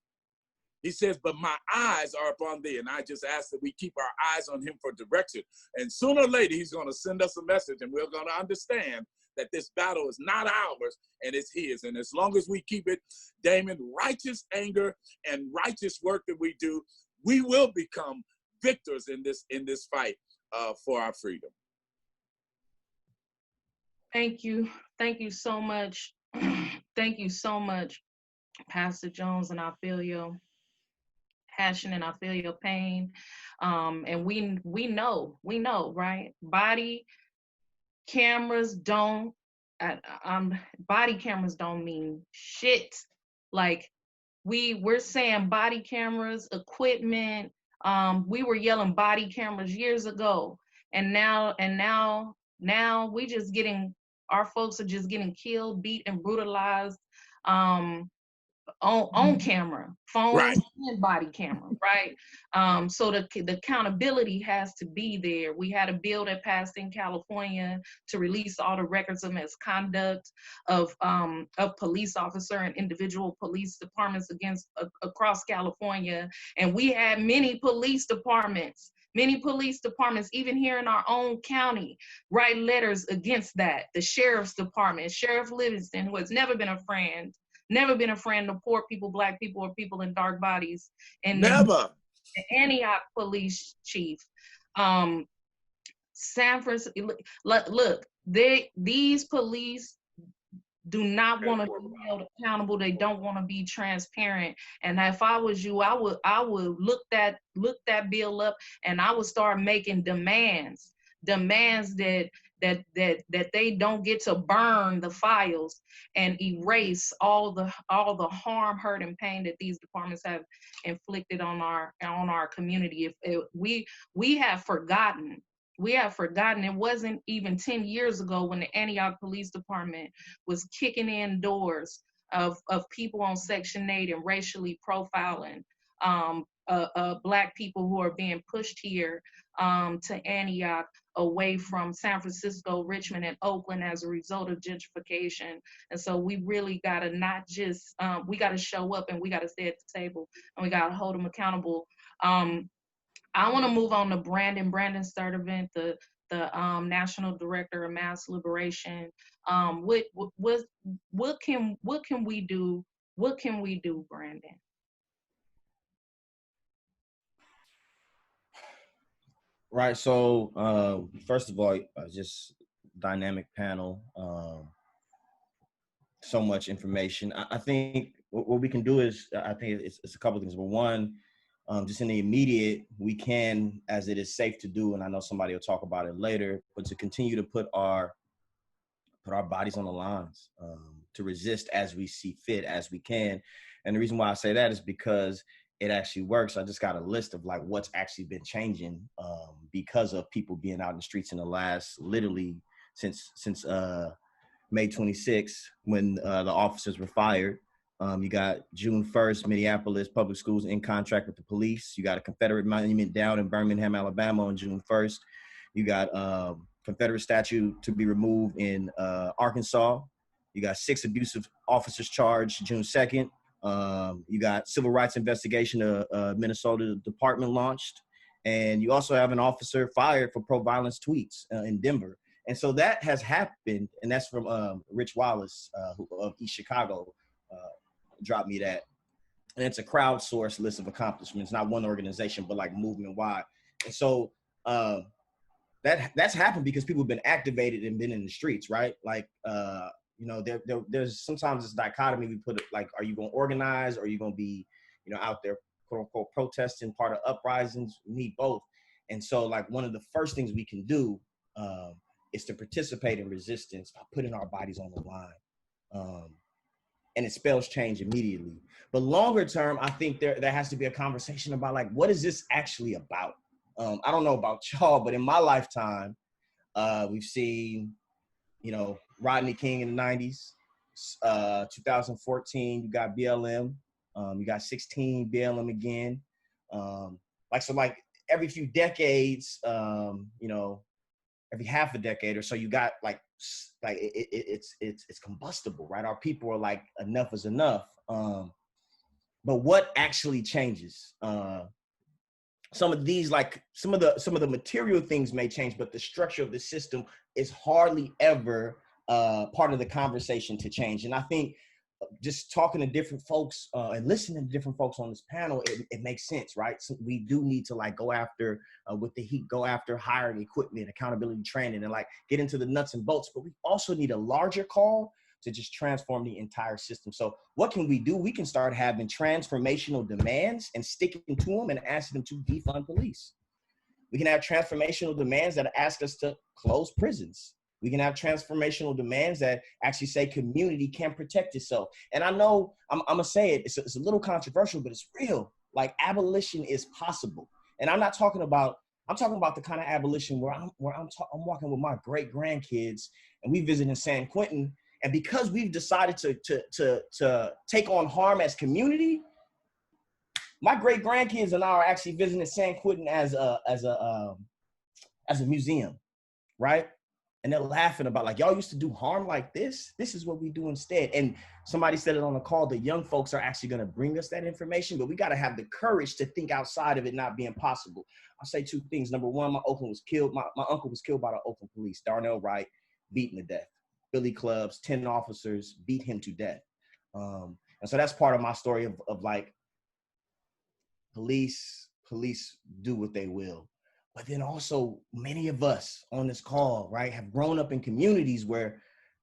He says, but my eyes are upon thee. And I just ask that we keep our eyes on him for direction. And sooner or later, he's going to send us a message, and we're going to understand that this battle is not ours and it's his. And as long as we keep it, Damon, righteous anger and righteous work that we do, we will become victors in this fight for our freedom. Thank you. Thank you so much. Thank you so much, Pastor Jones, and I feel your passion and I feel your pain. And we know, right? Cameras don't, body cameras don't mean shit. Like we're saying body cameras, equipment. We were yelling body cameras years ago, and now we just getting, our folks are just getting killed, beat, and brutalized. On camera, Right. phones and body camera, right? So the accountability has to be there. We had a bill that passed in California to release all the records of misconduct of police officer and individual police departments across California, and we had many police departments, even here in our own county, write letters against that. The sheriff's department, Sheriff Livingston, who has never been a friend of poor people, Black people, or people in dark bodies. And Never. the Antioch police chief, San Francisco, look, these police do not want to be held accountable. They don't want to be transparent. And if I was you, I would look that bill up, and I would start making demands that they don't get to burn the files and erase all the harm, hurt, and pain that these departments have inflicted on our community. If we have forgotten. It wasn't even 10 years ago when the Antioch Police Department was kicking in doors of people on Section 8 and racially profiling Black people who are being pushed here to Antioch, away from San Francisco, Richmond, and Oakland as a result of gentrification. And so we really gotta not just, we gotta show up, and we gotta stay at the table, and we gotta hold them accountable. I wanna move on to Brandon Sturtevant, the National Director of Mass Liberation. What can we do? What can we do, Brandon? Right. So first of all, just dynamic panel. So much information. I think what we can do is, I think it's a couple of things. But one, just in the immediate, we can, as it is safe to do, and I know somebody will talk about it later, but to continue to put our bodies on the lines, to resist as we see fit, as we can. And the reason why I say that is because it actually works. I just got a list of like what's actually been changing because of people being out in the streets in the last, literally since May 26th, when the officers were fired. You got June 1st, Minneapolis public schools in contract with the police. You got a Confederate monument down in Birmingham, Alabama on June 1st. You got Confederate statue to be removed in Arkansas. You got 6 abusive officers charged June 2nd. You got civil rights investigation, Minnesota department launched. And you also have an officer fired for pro-violence tweets in Denver. And so that has happened, and that's from Rich Wallace, who of East Chicago, dropped me that. And it's a crowdsourced list of accomplishments, not one organization, but like movement-wide. And so that's happened because people have been activated and been in the streets, right? Like, you know, there's sometimes this dichotomy we put it, like, are you going to organize, or are you going to be, you know, out there, quote unquote, protesting, part of uprisings? We need both. And so, like, one of the first things we can do is to participate in resistance by putting our bodies on the line. And it spells change immediately. But longer term, I think there has to be a conversation about, like, what is this actually about? I don't know about y'all, but in my lifetime, we've seen, you know, Rodney King in the 90s, 2014, you got BLM, you got 16 BLM again. Like every few decades, you know, every half a decade or so, you got it's combustible, right? Our people are like, enough is enough. But what actually changes? Some of the material things may change, but the structure of the system is hardly ever part of the conversation to change. And I think just talking to different folks and listening to different folks on this panel, it makes sense, right? So we do need to, like, go after with the heat, go after hiring, equipment, accountability, training, and like get into the nuts and bolts. But we also need a larger call to just transform the entire system. So what can we do? We can start having transformational demands and sticking to them and asking them to defund police. We can have transformational demands that ask us to close prisons. We can have transformational demands that actually say community can protect itself. And I know I'm gonna say it, it's a little controversial, but it's real. Like abolition is possible. And I'm talking about the kind of abolition where I'm walking with my great grandkids and we visit in San Quentin. And because we've decided to take on harm as community, my great grandkids and I are actually visiting San Quentin as a museum, right? And they're laughing about like, y'all used to do harm like this. This is what we do instead. And somebody said it on the call, the young folks are actually going to bring us that information, but we got to have the courage to think outside of it not being possible. I'll say two things. Number one, my uncle was killed by the Oakland police. Darnell Wright, beaten to death. Billy Clubs, 10 officers beat him to death. And so that's part of my story of like, police do what they will. But then also many of us on this call, right, have grown up in communities where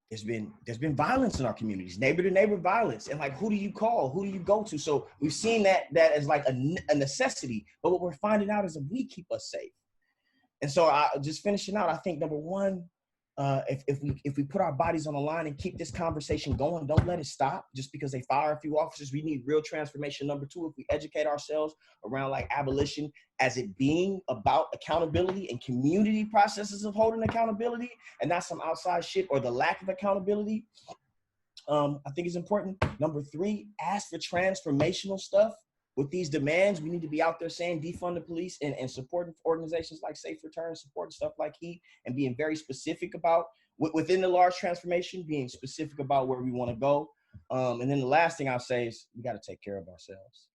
there's been violence in our communities, neighbor to neighbor violence. And like, who do you call? Who do you go to? So we've seen that as like a necessity. But what we're finding out is that we keep us safe. And so just finishing out, I think number one, if we put our bodies on the line and keep this conversation going, don't let it stop just because they fire a few officers. We need real transformation. Number two, if we educate ourselves around like abolition as it being about accountability and community processes of holding accountability and not some outside shit or the lack of accountability, I think is important. Number three, ask for transformational stuff. With these demands, we need to be out there saying defund the police and supporting organizations like Safe Return, supporting stuff like HEAT, and being very specific about, within the large transformation, being specific about where we want to go. And then the last thing I'll say is we got to take care of ourselves.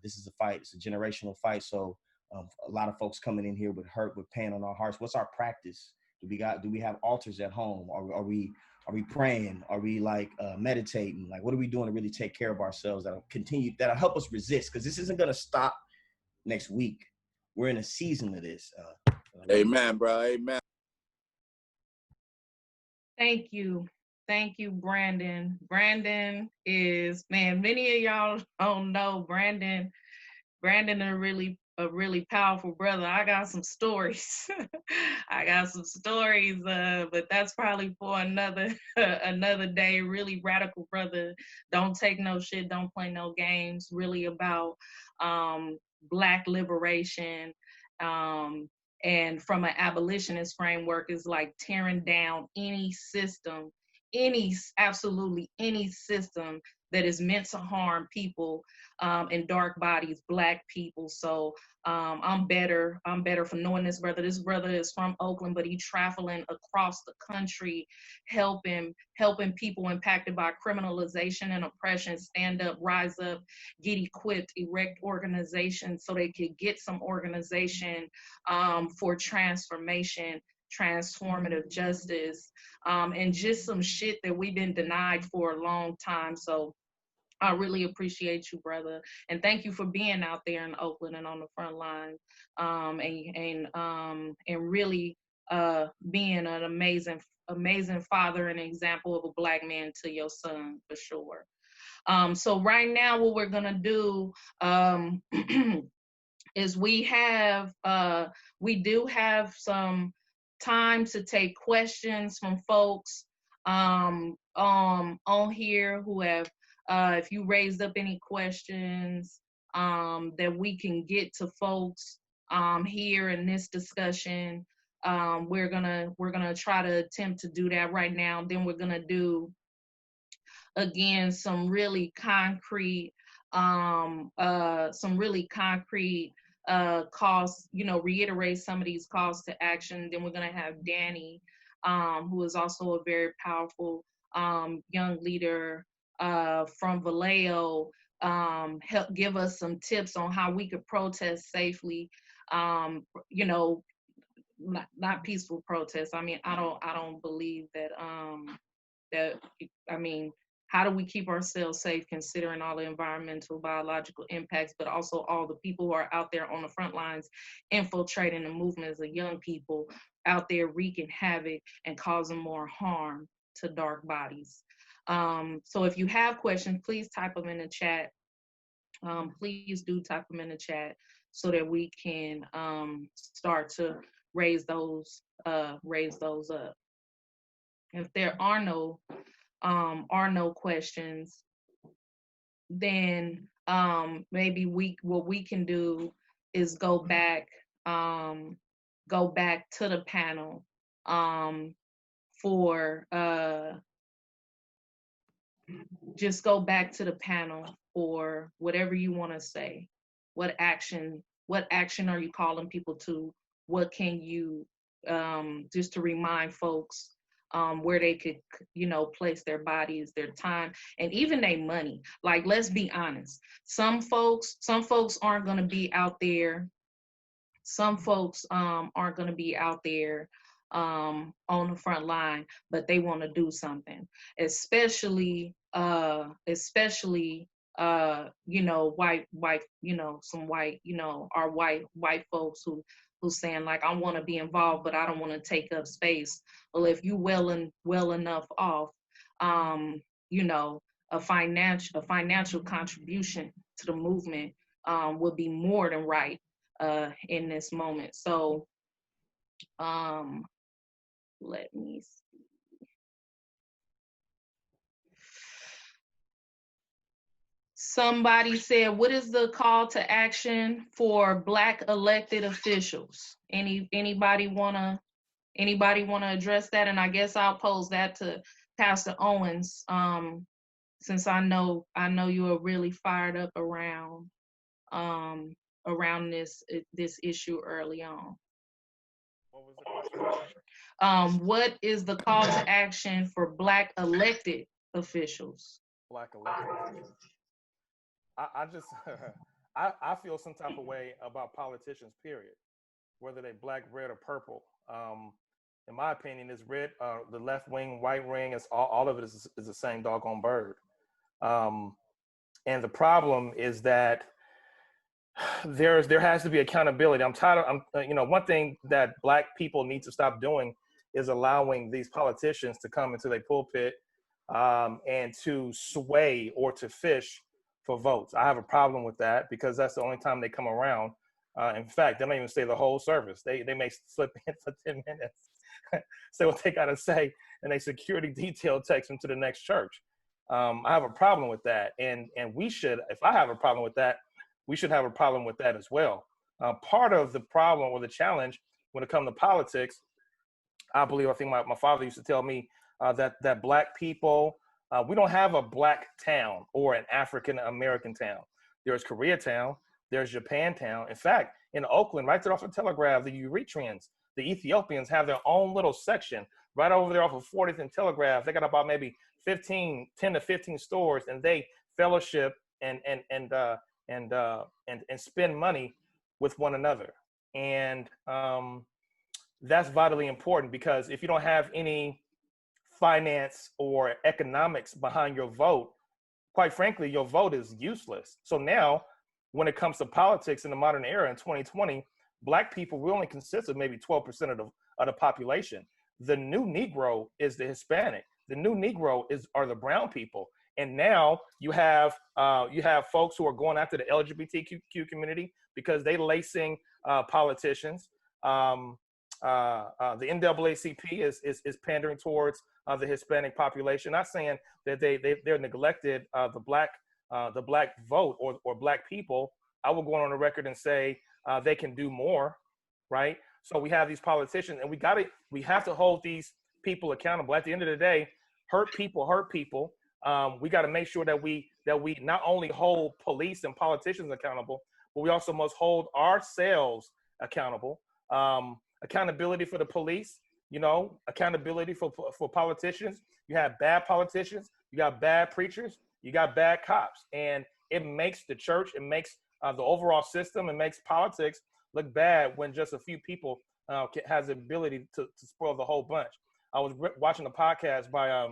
This is a fight. It's a generational fight. So a lot of folks coming in here with hurt, with pain on our hearts. What's our practice? Do we have altars at home? Are we praying? Are we like meditating? Like, what are we doing to really take care of ourselves that'll help us resist? Because this isn't going to stop next week. We're in a season of this. Amen, bro. Amen. Thank you. Thank you, Brandon. Brandon is, man, many of y'all don't know Brandon. Brandon is a really powerful brother. I got some stories. But that's probably for another another day. Really radical brother. Don't take no shit. Don't play no games. Really about Black liberation. And from an abolitionist framework is like tearing down any system, absolutely any system that is meant to harm people in dark bodies, Black people. So I'm better for knowing this brother. This brother is from Oakland, but he's traveling across the country, helping people impacted by criminalization and oppression stand up, rise up, get equipped, erect organizations so they could get some organization for transformation, transformative justice, and just some shit that we've been denied for a long time. So I really appreciate you, brother, and thank you for being out there in Oakland and on the front line, and really being an amazing father and example of a Black man to your son, for sure. So right now, what we're gonna do is we do have some time to take questions from folks on here who have, if you raised up any questions that we can get to folks here in this discussion, we're gonna try to attempt to do that right now. Then we're gonna do again some really concrete calls, reiterate some of these calls to action. Then we're going to have Danny, who is also a very powerful young leader from Vallejo, help give us some tips on how we could protest safely, not peaceful protests. I mean, I don't believe that, how do we keep ourselves safe considering all the environmental, biological impacts, but also all the people who are out there on the front lines infiltrating the movements of young people out there wreaking havoc and causing more harm to dark bodies. So if you have questions, please type them in the chat. Please do type them in the chat so that we can start to raise those up. If there are no questions, then maybe what we can do is go back to the panel for just go back to the panel for whatever you want to say. What action are you calling people to? What can you just to remind folks where they could, place their bodies, their time, and even their money. Like, let's be honest. Some folks aren't going to be out there. Some folks aren't going to be out there on the front line, but they want to do something, especially white, some white, our white folks who's saying, like, I want to be involved, but I don't want to take up space. Well, if you well enough off, a financial contribution to the movement would be more than right in this moment. So let me see. Somebody said, what is the call to action for Black elected officials? Anybody wanna address that? And I guess I'll pose that to Pastor Owens, since I know you are really fired up around this issue early on. What was the question? What is the call to action for Black elected officials? Black elected officials. I just I feel some type of way about politicians, period, whether they black, red, or purple. In my opinion, it's red, the left wing, white wing, it's all of it is the same doggone bird. And the problem is that there has to be accountability. I'm tired of, one thing that Black people need to stop doing is allowing these politicians to come into their pulpit and to sway or to fish for votes. I have a problem with that because that's the only time they come around. In fact, they don't even stay the whole service. They may slip in for 10 minutes, say what they gotta say, and a security detail takes them to the next church. I have a problem with that. And we should, if I have a problem with that, we should have a problem with that as well. Part of the problem or the challenge when it comes to politics, I think my father used to tell me that Black people, we don't have a Black town or an African American town. There's Koreatown, there's Japantown. In fact, in Oakland, right there off of Telegraph, the Eritreans, the Ethiopians have their own little section right over there off of 40th and Telegraph. They got about maybe 10 to 15 stores, and they fellowship and spend money with one another. And that's vitally important, because if you don't have any finance or economics behind your vote, quite frankly, your vote is useless. So now, when it comes to politics in the modern era in 2020, Black people, we only consist of maybe 12% of the population. The new Negro is the Hispanic. The new Negro are the brown people. And now you have folks who are going after the LGBTQ community because they lacing politicians. The NAACP is pandering towards the Hispanic population. Not saying that they're neglected the black vote or Black people. I will go on the record and say they can do more, right? So we have these politicians, and we have to hold these people accountable. At the end of the day, hurt people. We got to make sure that we not only hold police and politicians accountable, but we also must hold ourselves accountable. Accountability for the police, accountability for politicians. You have bad politicians, you got bad preachers, you got bad cops, and it makes the church, it makes the overall system, it makes politics look bad when just a few people has the ability to spoil the whole bunch. I was watching a podcast by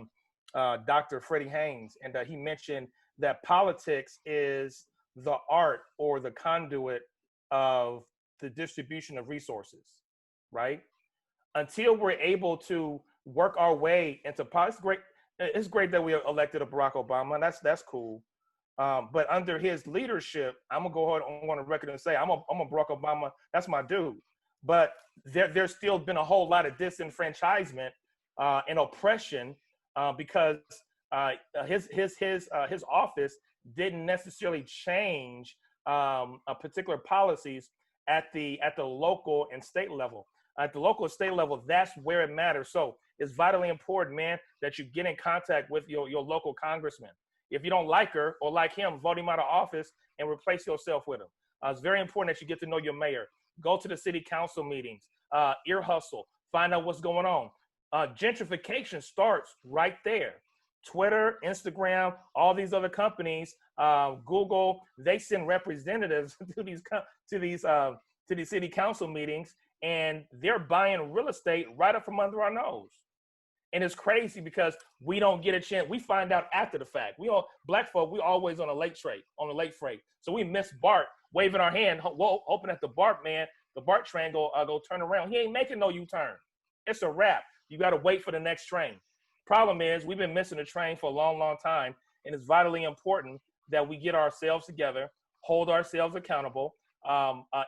Dr. Freddie Haynes, and he mentioned that politics is the art or the conduit of the distribution of resources, right? Until we're able to work our way into politics, great. it's great that we elected a Barack Obama. That's cool. But under his leadership, I'm gonna go ahead on the record and say I'm a Barack Obama. That's my dude. But there's still been a whole lot of disenfranchisement and oppression because his office didn't necessarily change particular policies at the local and state level. At the local and state level, that's where it matters. So it's vitally important, man, that you get in contact with your local congressman. If you don't like her or like him, vote him out of office and replace yourself with him. It's very important that you get to know your mayor. Go to the city council meetings, ear hustle, find out what's going on. Gentrification starts right there. Twitter, Instagram, all these other companies, Google, they send representatives to these city council meetings, and they're buying real estate right up from under our nose. And it's crazy because we don't get a chance. We find out after the fact. Black folk, we always on a late freight. So we miss Bart waving our hand, hoping that the Bart train go turn around. He ain't making no U-turn. It's a wrap. You got to wait for the next train. Problem is, we've been missing the train for a long, long time, and it's vitally important that we get ourselves together, hold ourselves accountable,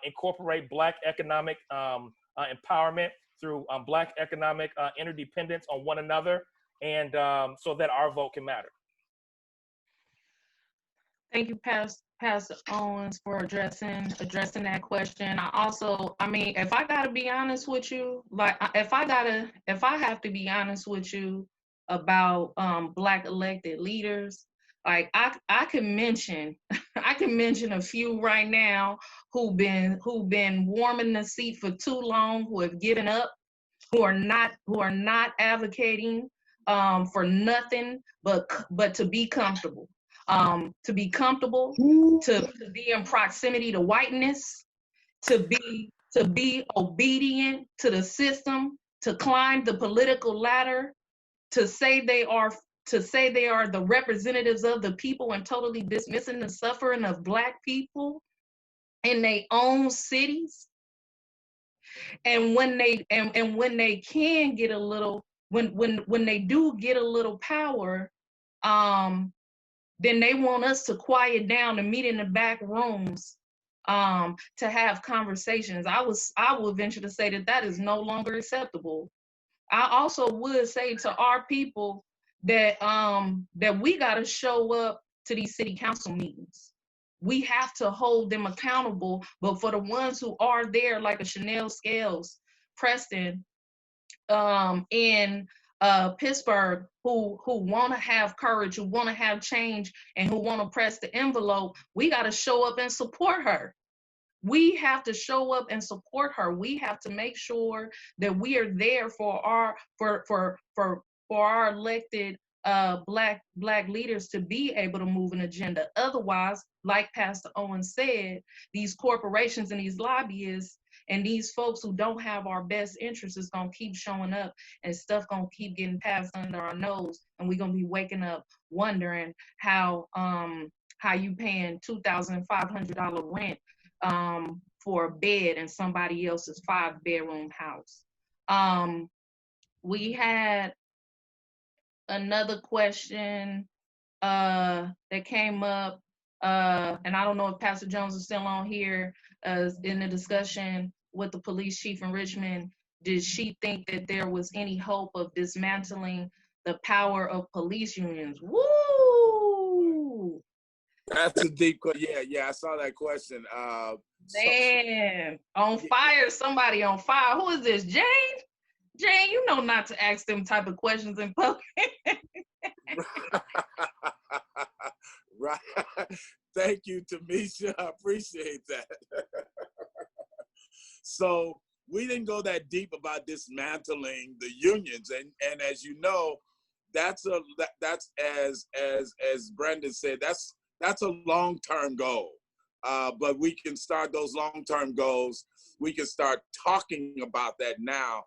incorporate Black economic empowerment through Black economic interdependence on one another, and so that our vote can matter. Thank you, Pastor Owens, for addressing that question. I mean, if I gotta be honest with you, like if I have to be honest with you about Black elected leaders, like I can mention a few right now who've been warming the seat for too long, who have given up, who are not advocating for nothing but to be comfortable. To be comfortable, to be in proximity to whiteness, to be obedient to the system, to climb the political ladder, to say they are the representatives of the people and totally dismissing the suffering of Black people in their own cities. And when they can get a little, when they do get a little power, then they want us to quiet down and meet in the back rooms to have conversations. I would venture to say that is no longer acceptable. I also would say to our people that we got to show up to these city council meetings. We have to hold them accountable, but for the ones who are there, like a Chanel Scales, Preston, in Pittsburgh, who want to have courage, who want to have change, and who want to press the envelope, we got to show up and support her. We have to show up and support her. We have to make sure that we are there for our elected Black leaders to be able to move an agenda. Otherwise, like Pastor Owen said, these corporations and these lobbyists and these folks who don't have our best interests is gonna keep showing up, and stuff gonna keep getting passed under our nose, and we're gonna be waking up wondering how you paying $2,500 rent for a bed in somebody else's 5-bedroom house. We had another question that came up, and I don't know if Pastor Jones is still on here, in the discussion with the police chief in Richmond. Did she think that there was any hope of dismantling the power of police unions? Woo! That's a deep question. Yeah, I saw that question. Man, on fire, somebody on fire. Who is this, Jane? Jane, you know not to ask them type of questions in public. Right. Thank you, Tamisha. I appreciate that. So we didn't go that deep about dismantling the unions, and as you know, that's as Brendan said, that's a long-term goal. But we can start those long-term goals. We can start talking about that now.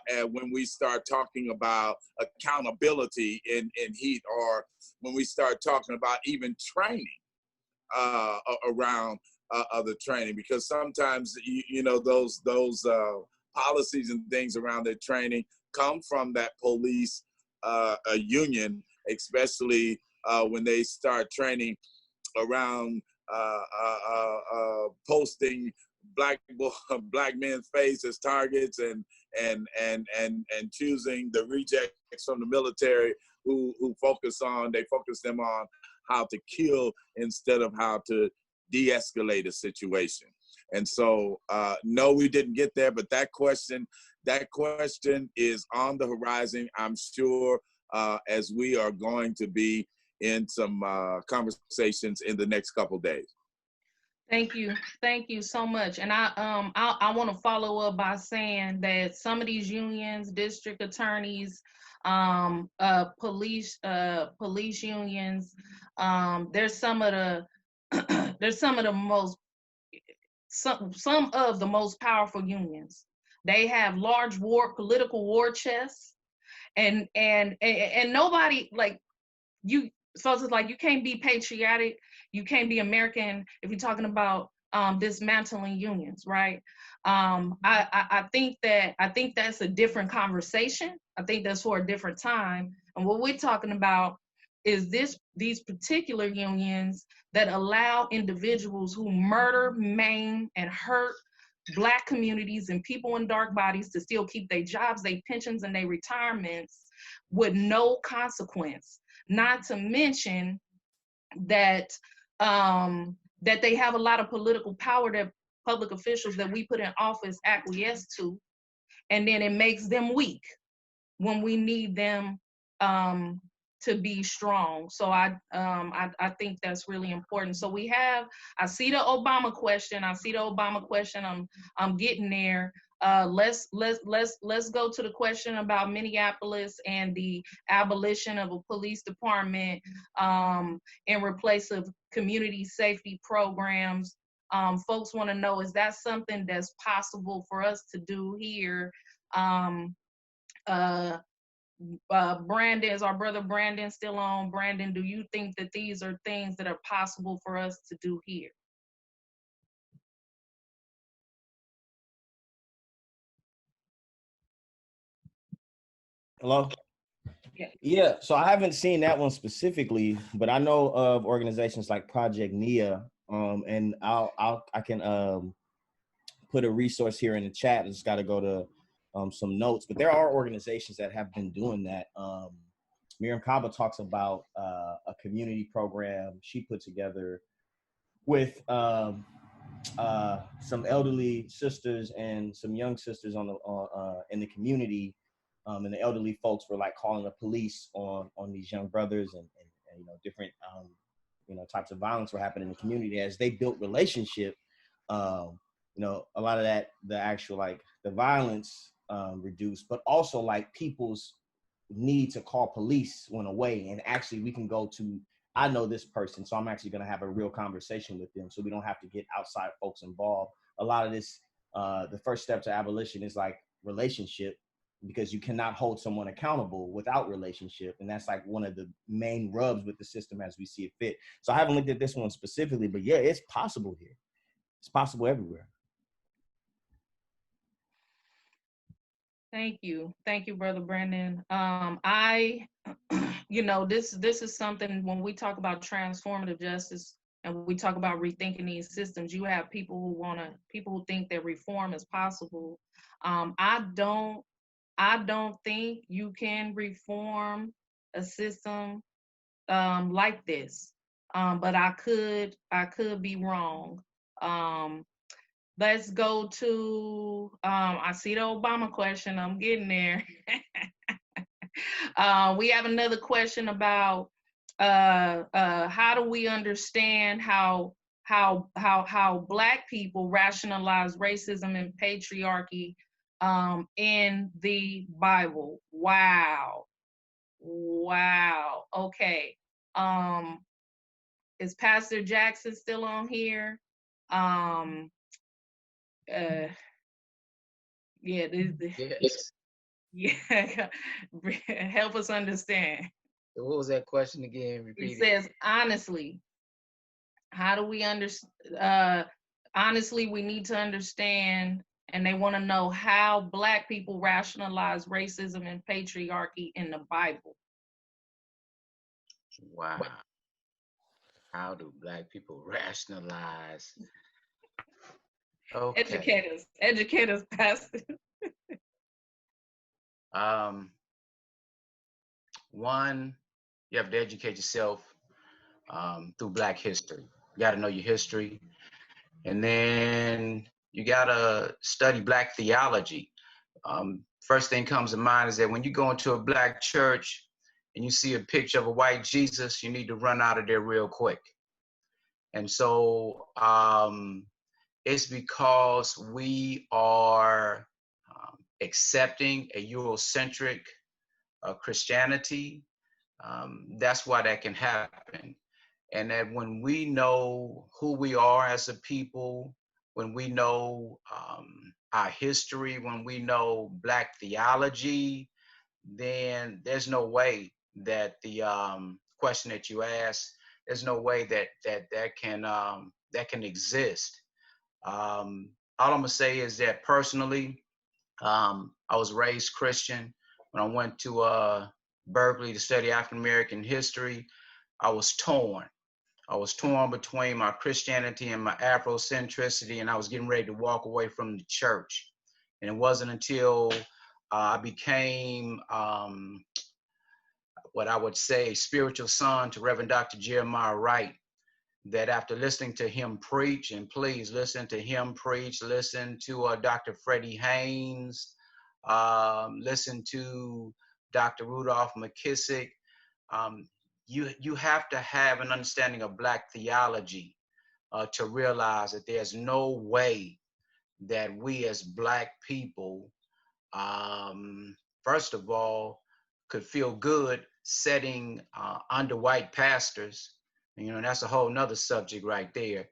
And when we start talking about accountability in heat, or when we start talking about even training around the training, because sometimes you know those policies and things around their training come from that police a union, especially when they start training around posting black men's face as targets and choosing the rejects from the military who focus them on how to kill instead of how to de-escalate a situation. And so no, we didn't get there, but that question is on the horizon, I'm sure, as we are going to be in some conversations in the next couple days. Thank you so much. And I want to follow up by saying that some of these unions, district attorneys, police unions, there's some of the most powerful unions. They have large political war chests, and nobody like you. So it's like you can't be patriotic, you can't be American if you're talking about dismantling unions, right? I think that's a different conversation. I think that's for a different time. And what we're talking about is these particular unions that allow individuals who murder, maim, and hurt Black communities and people in dark bodies to still keep their jobs, their pensions, and their retirements with no consequence. Not to mention that that they have a lot of political power that public officials that we put in office acquiesce to, and then it makes them weak when we need them to be strong. So I think that's really important. So I see the Obama question. I'm getting there. Let's go to the question about Minneapolis and the abolition of a police department in replace of community safety programs. Folks want to know, is that something that's possible for us to do here? Brandon, is our brother Brandon still on? Brandon, do you think that these are things that are possible for us to do here? Hello? Yeah, so I haven't seen that one specifically, but I know of organizations like Project NIA, and I can put a resource here in the chat. I just got to go to some notes, but there are organizations that have been doing that. Miriam Kaba talks about a community program she put together with some elderly sisters and some young sisters in the community, and the elderly folks were like calling the police on these young brothers, and different types of violence were happening in the community. As they built relationship, a lot of that, the actual like the violence reduced, but also like people's need to call police went away, and actually we can go to, I know this person, so I'm actually going to have a real conversation with them, so we don't have to get outside folks involved. A lot of this, the first step to abolition is like relationship, because you cannot hold someone accountable without relationship, and that's like one of the main rubs with the system as we see it fit. So I haven't looked at this one specifically, but yeah, it's possible here. It's possible everywhere. Thank you, brother Brandon. This is something, when we talk about transformative justice and we talk about rethinking these systems, you have people who think that reform is possible. I don't think you can reform a system like this, but I could be wrong. Let's go to, I see the Obama question, I'm getting there. We have another question about how do we understand how Black people rationalize racism and patriarchy in the Bible. Wow. Okay. Is Pastor Jackson still on here? Yes. Yeah, help us understand. So what was that question again? Repeat It says, honestly, how do we understand? Honestly, we need to understand and they want to know how Black people rationalize racism and patriarchy in the Bible. Wow. How do Black people rationalize? Okay. Educate us, Pastor. One, you have to educate yourself through Black history. You got to know your history. And then you got to study Black theology. First thing comes to mind is that when you go into a Black church and you see a picture of a white Jesus, you need to run out of there real quick. And so it's because we are accepting a Eurocentric Christianity. That's why that can happen. And that when we know who we are as a people, when we know our history, when we know Black theology, then there's no way that the question that you asked, there's no way that can exist. All I'm gonna say is that personally, I was raised Christian. When I went to Berkeley to study African American history, I was torn. I was torn between my Christianity and my Afrocentricity, and I was getting ready to walk away from the church. And it wasn't until I became what I would say spiritual son to Reverend Dr. Jeremiah Wright, that after listening to him preach, and please listen to him preach, listen to Dr. Freddie Haynes, listen to Dr. Rudolph McKissick, you have to have an understanding of Black theology to realize that there's no way that we as Black people, first of all, could feel good setting under white pastors. You know, that's a whole nother subject right there,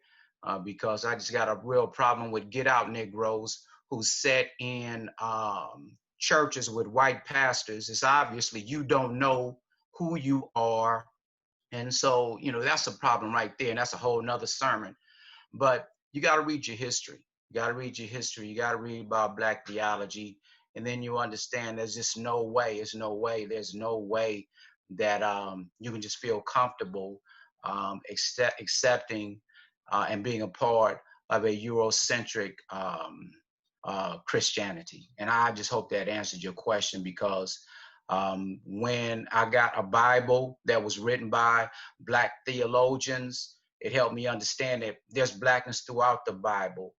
because I just got a real problem with get out Negroes who set in churches with white pastors. It's obviously you don't know who you are. And so, you know, that's a problem right there. And that's a whole nother sermon. But you got to read your history. You got to read your history. You got to read about Black theology. And then you understand there's just no way, there's no way that you can just feel comfortable accepting and being a part of a Eurocentric Christianity. And I just hope that answered your question, because when I got a Bible that was written by Black theologians, it helped me understand that there's Blackness throughout the Bible.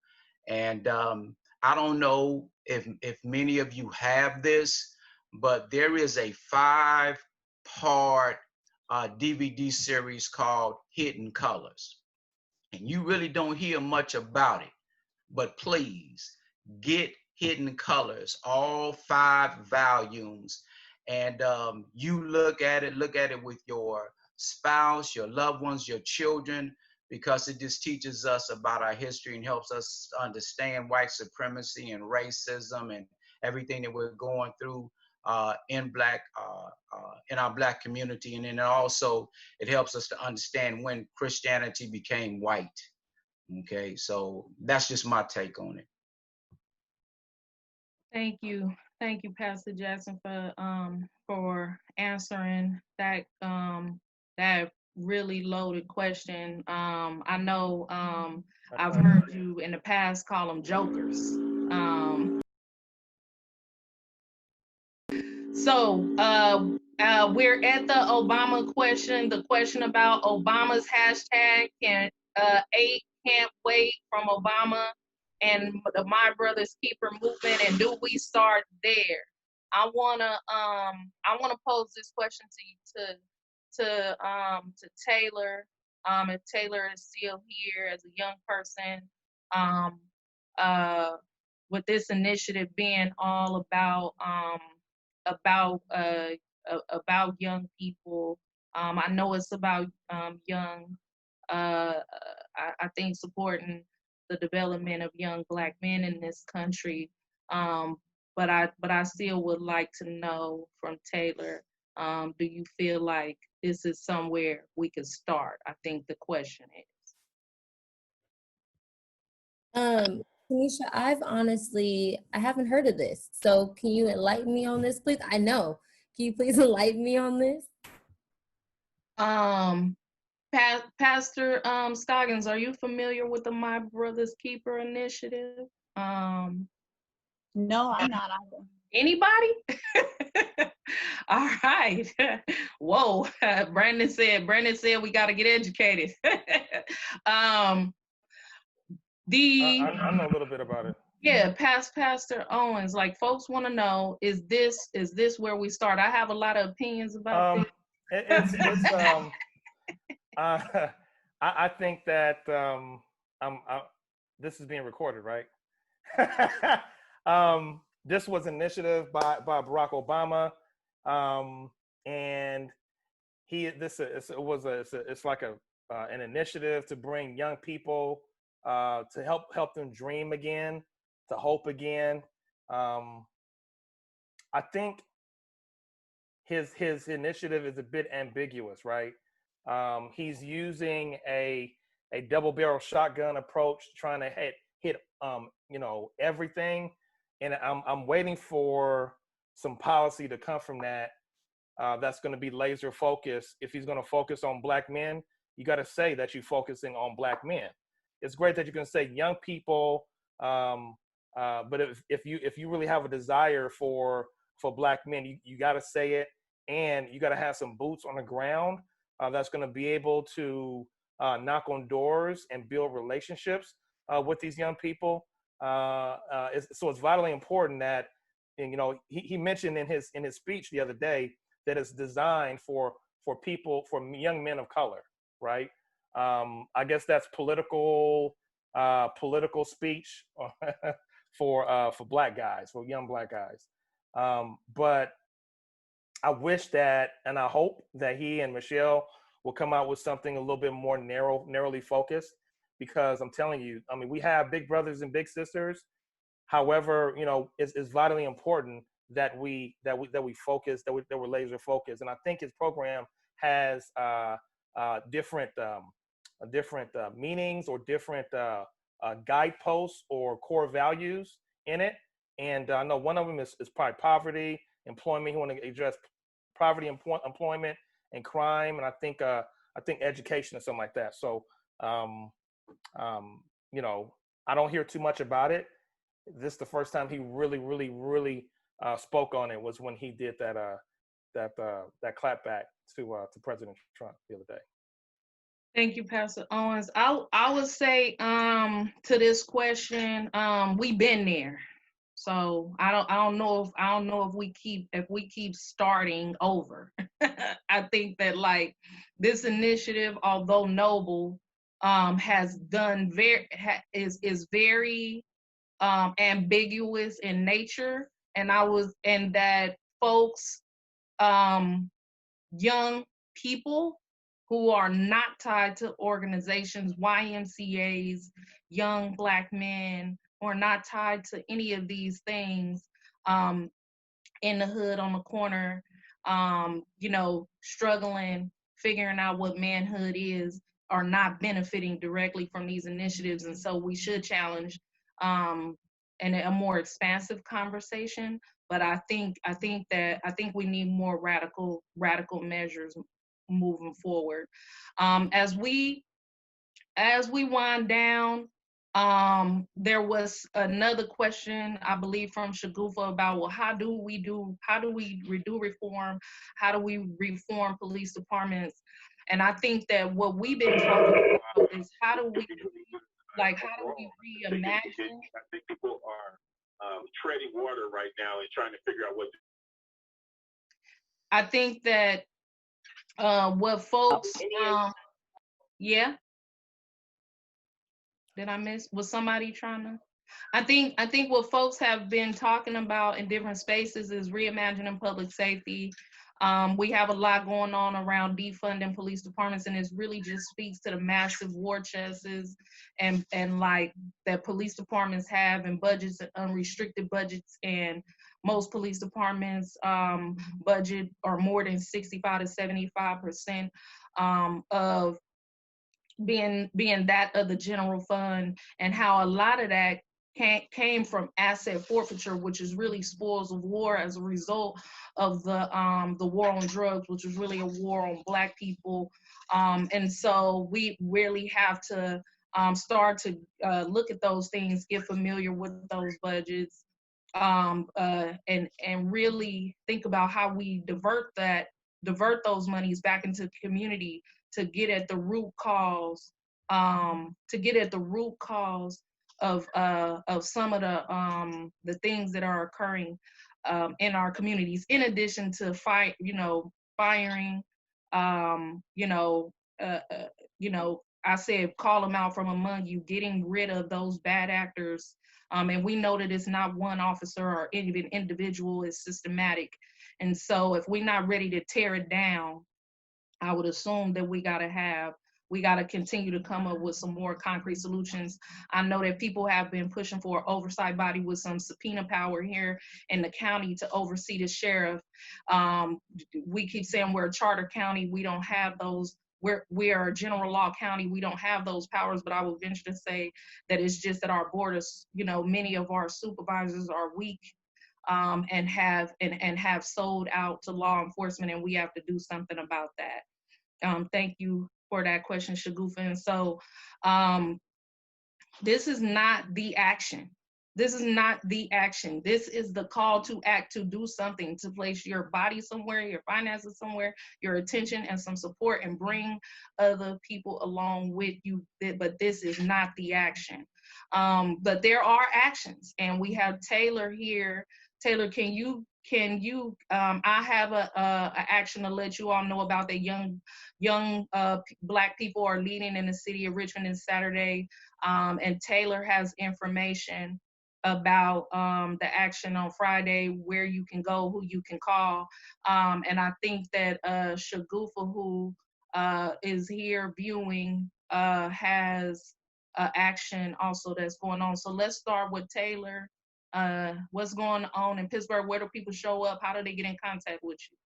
And I don't know if many of you have this, but there is a 5-part DVD series called Hidden Colors. And you really don't hear much about it, but please get Hidden Colors, all 5 volumes. And you look at it with your spouse, your loved ones, your children, because it just teaches us about our history and helps us understand white supremacy and racism and everything that we're going through in our Black community. And then also it helps us to understand when Christianity became white. Okay, so that's just my take on it. Thank you, Pastor Jackson, for answering that that really loaded question. I know I've heard you in the past call them jokers. So we're at the Obama question, the question about Obama's hashtag can 8 can't wait from Obama and the My Brother's Keeper movement, and do we start there? I wanna pose this question to Taylor. If Taylor is still here as a young person, with this initiative being all about young people. I know it's about young. I think supporting the development of young Black men in this country. But I still would like to know from Taylor, do you feel like this is somewhere we could start? I think the question is. Tanisha, I haven't heard of this. So can you enlighten me on this, please? I know. Can you please enlighten me on this? Pastor Scoggins, are you familiar with the My Brother's Keeper initiative? No, I'm not either. Anybody? All right. Whoa. Brandon said we got to get educated. I know a little bit about it. Yeah, Pastor Owens, like folks want to know, is this where we start? I have a lot of opinions about this. I think that this is being recorded, right? This was an initiative by Barack Obama, and it's like an initiative to bring young people to help them dream again, to hope again. I think his initiative is a bit ambiguous, right? He's using a double-barrel shotgun approach, trying to hit everything, and I'm waiting for some policy to come from that that's going to be laser focused. If he's going to focus on Black men, you got to say that you're focusing on Black men. It's great that you can say young people, but if you really have a desire for Black men, you got to say it, and you got to have some boots on the ground that's going to be able to knock on doors and build relationships with these young people. So it's vitally important that, and, he mentioned in his speech the other day that it's designed for young men of color, right? I guess that's political speech for Black guys, for young Black guys. But I wish that, and I hope that he and Michelle will come out with something a little bit more narrowly focused, because I'm telling you, I mean, we have big brothers and big sisters. However, it's vitally important that we focus, that we're laser focused. And I think his program has different meanings or different guideposts or core values in it. And I know one of them is probably poverty, employment. He want to address poverty, employment, and crime. And I think education or something like that. So, I don't hear too much about it. This is the first time he really spoke on it, was when he did that clapback to President Trump the other day. Thank you, Pastor Owens. I would say to this question, we've been there. So I don't know if we keep starting over. I think that like this initiative, although noble, has done is very ambiguous in nature, and that folks, young people who are not tied to organizations, YMCAs, young Black men, who are not tied to any of these things, in the hood, on the corner, struggling, figuring out what manhood is, are not benefiting directly from these initiatives. And so we should challenge and a more expansive conversation. But I think we need more radical measures moving forward. As we wind down, there was another question, I believe, from Shagufa about, well, how do we do reform? How do we reform police departments? And I think that what we've been talking about is how do we reimagine? I think people are treading water right now and trying to figure out what. I think that what folks, yeah. Did I miss? Was somebody trying to? I think what folks have been talking about in different spaces is reimagining public safety. We have a lot going on around defunding police departments, and it really just speaks to the massive war chests and like that police departments have, and budgets, and unrestricted budgets, and most police departments budget are more than 65 to 75% of being that of the general fund, and how a lot of that came from asset forfeiture, which is really spoils of war as a result of the war on drugs, which was really a war on Black people. And so we really have to start to look at those things, get familiar with those budgets, and really think about how we divert those monies back into the community to get at the root cause, of some of the things that are occurring in our communities. In addition to firing, you know, uh, uh, I said call them out from among you, getting rid of those bad actors. And we know that it's not one officer or even individual, it's systematic. And so if we're not ready to tear it down, I would assume that we got to continue to come up with some more concrete solutions. I know that people have been pushing for an oversight body with some subpoena power here in the county to oversee the sheriff. We keep saying we're a charter county. We don't have those. We are a general law county. We don't have those powers, but I will venture to say that it's just that our borders, many of our supervisors are weak, and have sold out to law enforcement, and we have to do something about that. Thank you for that question, Shagufa. And so this is not the action. This is not the action. This is the call to act, to do something, to place your body somewhere, your finances somewhere, your attention and some support, and bring other people along with you. But this is not the action. But there are actions, and we have Taylor here. Taylor, can you I have a action to let you all know about that young Black people are leading in the city of Richmond on Saturday. And Taylor has information about the action on Friday, where you can go, who you can call. And I think that Shagufa, who is here viewing, has action also that's going on. So let's start with Taylor. What's going on in Pittsburgh? Where do people show up? How do they get in contact with you?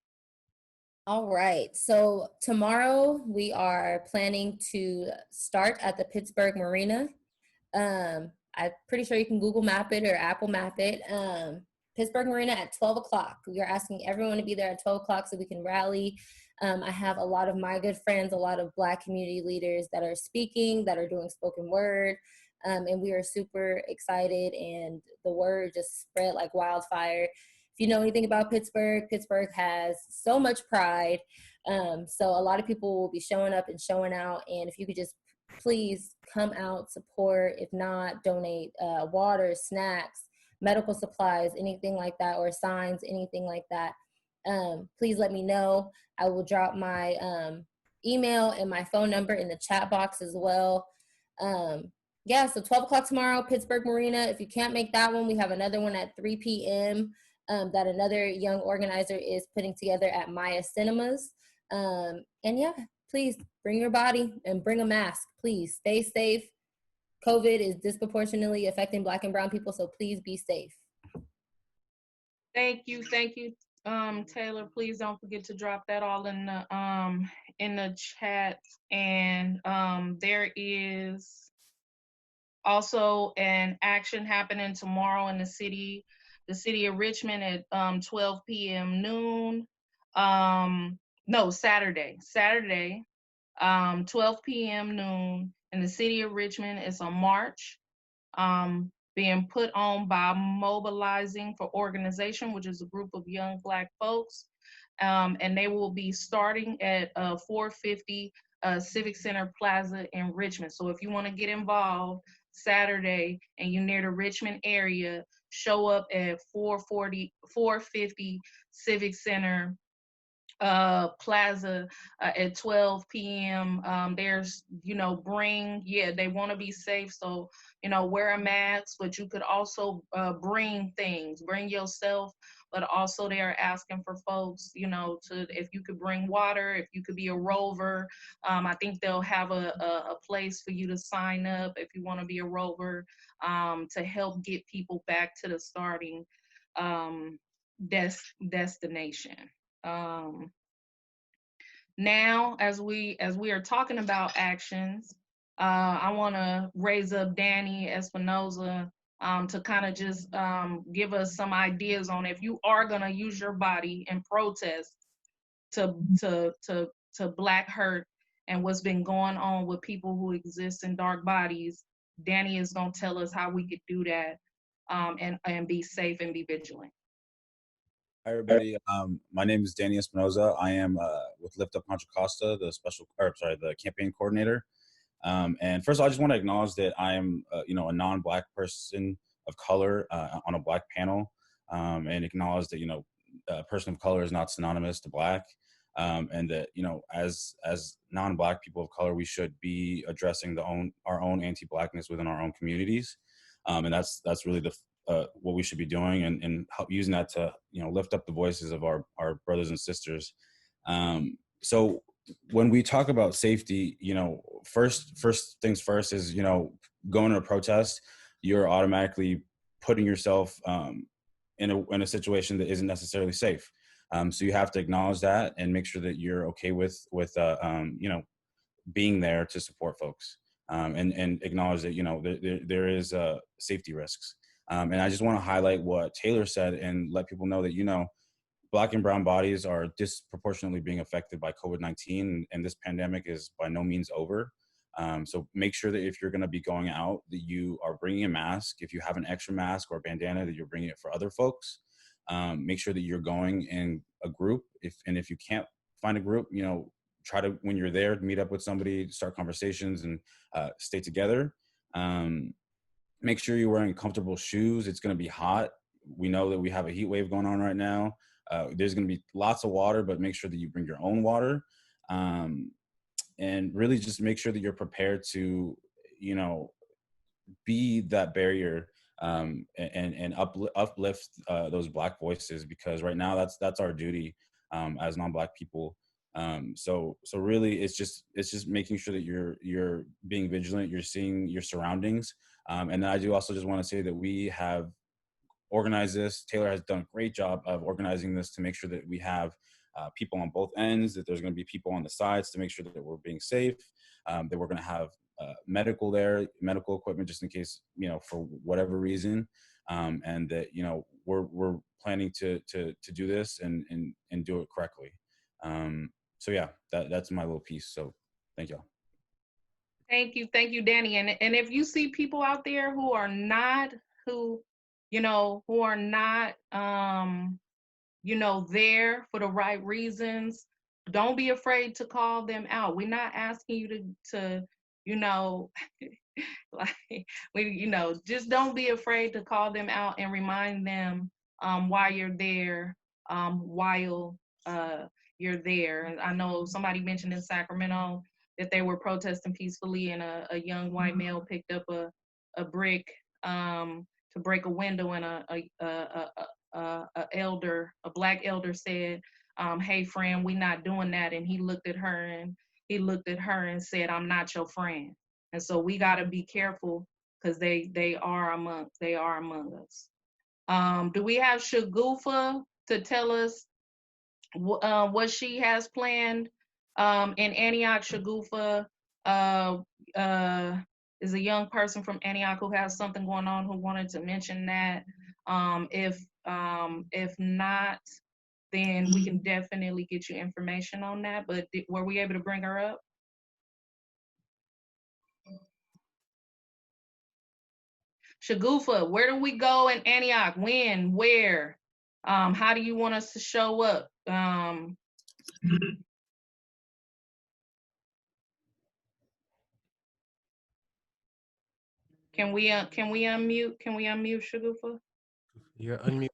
All right. So tomorrow we are planning to start at the Pittsburgh Marina. I'm pretty sure you can Google map it or Apple map it. Pittsburgh Marina at 12 o'clock. We are asking everyone to be there at 12 o'clock so we can rally. I have a lot of my good friends, a lot of Black community leaders that are speaking, that are doing spoken word. And we are super excited, and the word just spread like wildfire. If you know anything about Pittsburgh, Pittsburgh has so much pride. So a lot of people will be showing up and showing out. And if you could just please come out, support. If not, donate water, snacks, medical supplies, anything like that, or signs, anything like that. Please let me know. I will drop my email and my phone number in the chat box as well. So 12 o'clock tomorrow, Pittsburgh Marina. If you can't make that one, we have another one at 3 p.m. That another young organizer is putting together at Maya Cinemas. Please bring your body and bring a mask. Please stay safe. COVID is disproportionately affecting Black and brown people, so please be safe. Thank you, Taylor. Please don't forget to drop that all in the chat. And there is also an action happening tomorrow in the city of Richmond at 12 p.m. noon. Saturday, 12 p.m. noon in the city of Richmond. It's a march being put on by Mobilizing for Organization, which is a group of young Black folks. And they will be starting at 450 Civic Center Plaza in Richmond. So if you want to get involved Saturday and you're near the Richmond area, show up at 450 Civic Center Plaza at 12 p.m. There's, they want to be safe. So, wear a mask, but you could also bring yourself, but also they are asking for folks, if you could bring water, if you could be a rover. I think they'll have a place for you to sign up if you want to be a rover, to help get people back to the starting destination. Now, as we are talking about actions, I want to raise up Danny Espinoza. to kind of just give us some ideas on if you are gonna use your body in protest to Black hurt and what's been going on with people who exist in dark bodies. Danny is gonna tell us how we could do that, and be safe and be vigilant. Hi, everybody. My name is Danny Espinoza. I am with Lift Up Contra Costa, the campaign coordinator. And first of all, I just want to acknowledge that I am, a non-Black person of color on a Black panel, and acknowledge that, a person of color is not synonymous to Black, and that, as non-Black people of color, we should be addressing our own anti-Blackness within our own communities, and that's really what we should be doing, and help using that to lift up the voices of our brothers and sisters. So when we talk about safety, first things first is going to a protest, you're automatically putting yourself in a situation that isn't necessarily safe. So you have to acknowledge that and make sure that you're okay with being there to support folks, and acknowledge that there is safety risks. And I just want to highlight what Taylor said and let people know that Black and brown bodies are disproportionately being affected by COVID-19, and this pandemic is by no means over. So make sure that if you're going to be going out, that you are bringing a mask. If you have an extra mask or a bandana, that you're bringing it for other folks. Make sure that you're going in a group. If you can't find a group, try to, when you're there, meet up with somebody, start conversations, and stay together. Make sure you're wearing comfortable shoes. It's going to be hot. We know that we have a heat wave going on right now. There's going to be lots of water, but make sure that you bring your own water. And really just make sure that you're prepared to, be that barrier, and uplift those Black voices, because right now that's our duty as non-Black people. So really it's just making sure that you're being vigilant, you're seeing your surroundings. And then I do also just want to say that we have organized this. Taylor has done a great job of organizing this to make sure that we have people on both ends, that there's going to be people on the sides to make sure that we're being safe, that we're going to have medical equipment just in case, for whatever reason, and that, we're planning to do this and do it correctly. So yeah, that's my little piece. So thank y'all. Thank you, Danny. And if you see people out there who are not there for the right reasons, don't be afraid to call them out. We're not asking you to just don't be afraid to call them out and remind them why you're there, while you're there. And I know somebody mentioned in Sacramento that they were protesting peacefully, and a young white male picked up a brick to break a window, and a Black elder said, "Hey friend, we not doing that." And he looked at her and said, "I'm not your friend." And so we got to be careful, because they are among us. Do we have Shagufa to tell us what she has planned in Antioch? Shagufa is a young person from Antioch who has something going on, who wanted to mention that. If not, then we can definitely get you information on that. But were we able to bring her up? Shagufa, where do we go in Antioch? When? Where? How do you want us to show up? Can we unmute? Can we unmute Shagufa? You're unmuted.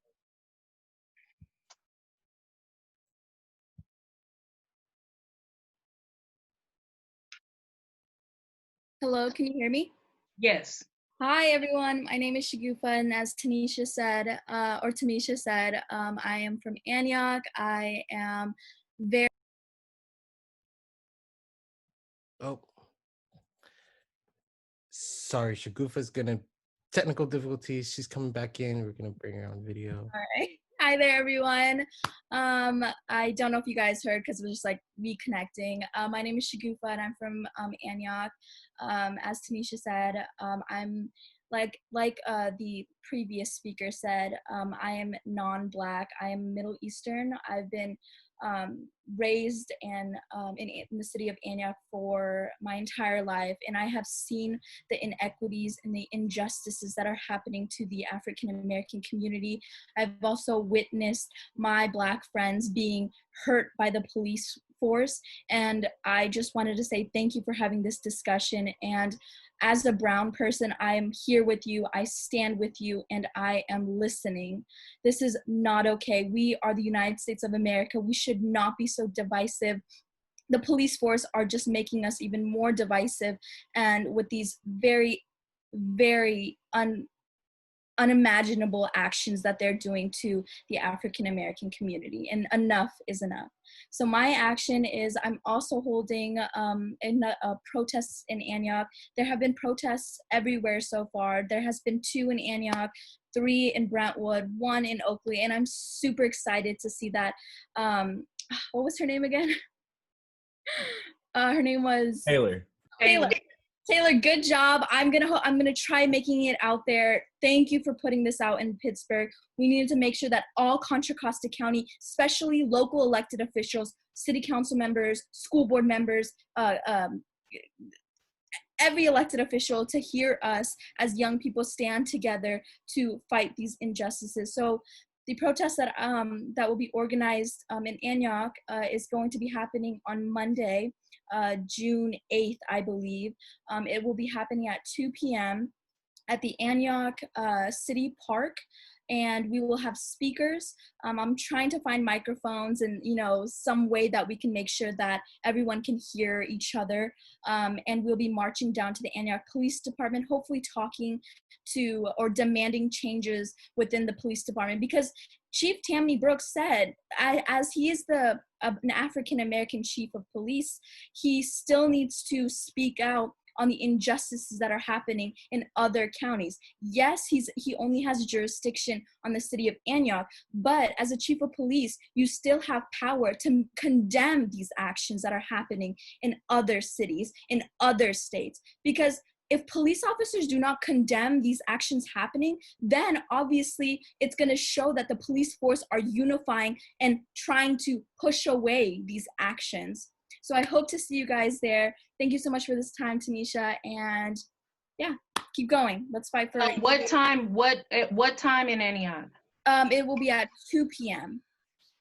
Hello, can you hear me? Yes. Hi, everyone. My name is Shagufa, and as Tamisha said, I am from Antioch. I am very... Oh. Sorry, Shagufa's gonna... Technical difficulties. She's coming back in. We're gonna bring her on video. All right. Hi there, everyone. I don't know if you guys heard, because it was just like reconnecting. My name is Shagufa, and I'm from Antioch. As Tanisha said, I'm the previous speaker said, I am non-Black. I am Middle Eastern. I've been raised in the city of Antioch for my entire life, and I have seen the inequities and the injustices that are happening to the African American community. I've also witnessed my Black friends being hurt by the police force, and I just wanted to say thank you for having this discussion. And as a brown person, I am here with you, I stand with you, and I am listening. This is not okay. We are the United States of America. We should not be so divisive. The police force are just making us even more divisive, and with these very, very unimaginable actions that they're doing to the African American community, and enough is enough. So my action is I'm also holding protests in Antioch. There have been protests everywhere so far. There has been 2 in Antioch, 3 in Brentwood, 1 in Oakley, and I'm super excited to see that. What was her name again? Her name was Taylor. Taylor, good job. I'm gonna try making it out there. Thank you for putting this out in Pittsburgh. We needed to make sure that all Contra Costa County, especially local elected officials, city council members, school board members, every elected official, to hear us as young people stand together to fight these injustices. So the protest that will be organized in Antioch is going to be happening on Monday, June 8th, I believe. It will be happening at 2 p.m. at the Antioch City Park, and we will have speakers. I'm trying to find microphones and, some way that we can make sure that everyone can hear each other. And we'll be marching down to the Antioch Police Department, hopefully talking to or demanding changes within the police department, because Chief Tammy Brooks said, as he is an African-American chief of police, he still needs to speak out on the injustices that are happening in other counties. Yes, he only has jurisdiction on the city of Antioch, but as a chief of police, you still have power to condemn these actions that are happening in other cities, in other states. Because if police officers do not condemn these actions happening, then obviously it's going to show that the police force are unifying and trying to push away these actions. So I hope to see you guys there. Thank you so much for this time, Tanisha, and yeah, keep going. Let's fight for it. What time in Antioch? It will be at 2 p.m.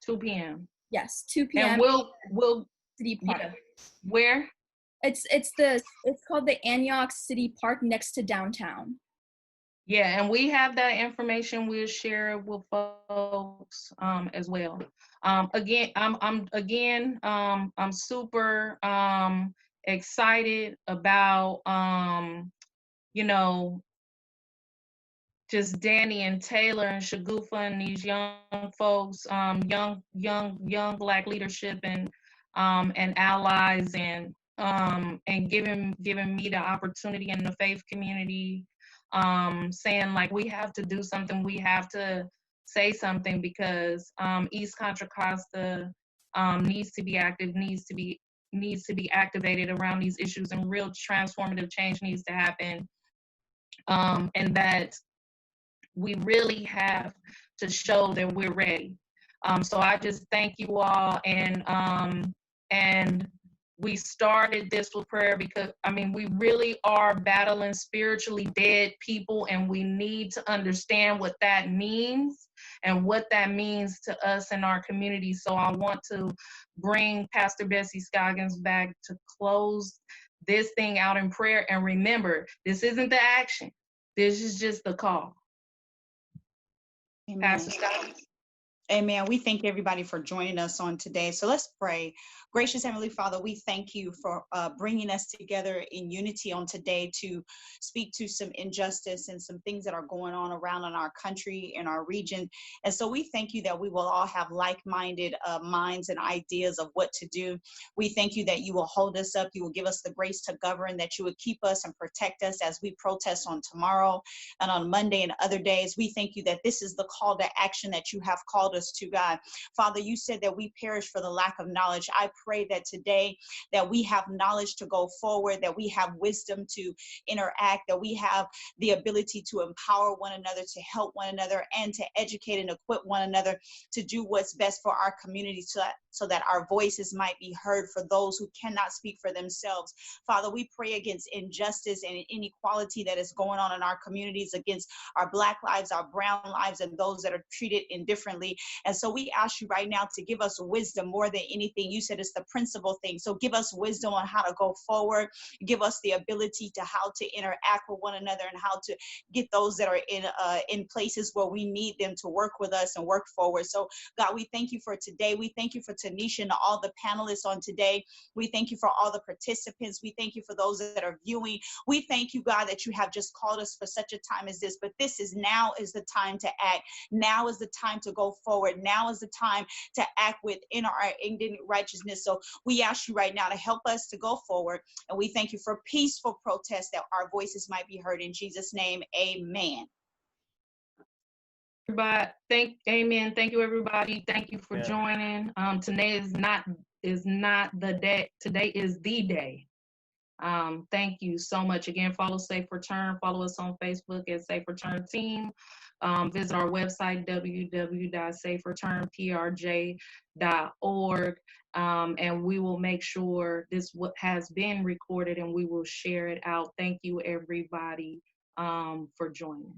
2 p.m. Yes, 2 p.m. And we'll City Park. Yeah. Where? It's called the Antioch City Park next to downtown. Yeah, and we have that information. We'll share it with folks as well. I'm super excited about just Danny and Taylor and Shagufa and these young folks, young Black leadership and allies and giving me the opportunity in the faith community, saying like we have to do something, we have to say something, because East Contra Costa needs to be active, needs to be activated around these issues, and real transformative change needs to happen, and that we really have to show that we're ready. So I just thank you all, and we started this with prayer because, we really are battling spiritually dead people, and we need to understand what that means and what that means to us in our community. So I want to bring Pastor Bessie Scoggins back to close this thing out in prayer. And remember, this isn't the action. This is just the call. Amen. Pastor Scoggins. Amen. We thank everybody for joining us on today. So let's pray. Gracious Heavenly Father, we thank you for bringing us together in unity on today to speak to some injustice and some things that are going on around in our country, in our region. And so we thank you that we will all have like-minded minds and ideas of what to do. We thank you that you will hold us up. You will give us the grace to govern, that you would keep us and protect us as we protest on tomorrow and on Monday and other days. We thank you that this is the call to action that you have called us us to, God. Father, you said that we perish for the lack of knowledge. I pray that today that we have knowledge to go forward, that we have wisdom to interact, that we have the ability to empower one another, to help one another, and to educate and equip one another to do what's best for our community, so that our voices might be heard for those who cannot speak for themselves. Father, we pray against injustice and inequality that is going on in our communities, against our Black lives, our brown lives, and those that are treated indifferently. And so we ask you right now to give us wisdom more than anything. You said it's the principal thing. So give us wisdom on how to go forward. Give us the ability to how to interact with one another, and how to get those that are in places where we need them to work with us and work forward. So God, we thank you for today. We thank you for Tanisha and all the panelists on today. We thank you for all the participants. We thank you for those that are viewing. We thank you, God, that you have just called us for such a time as this. But now is the time to act. Now is the time to go forward. Now is the time to act within our indignant righteousness. So we ask you right now to help us to go forward. And we thank you for peaceful protests, that our voices might be heard. In Jesus' name, amen. Everybody, amen. Thank you, everybody. Thank you for joining. Today is not the day. Today is the day. Thank you so much. Again, follow Safe Return. Follow us on Facebook at Safe Return Team. Visit our website, www.safereturnprj.org. And we will make sure this has been recorded, and we will share it out. Thank you, everybody, for joining.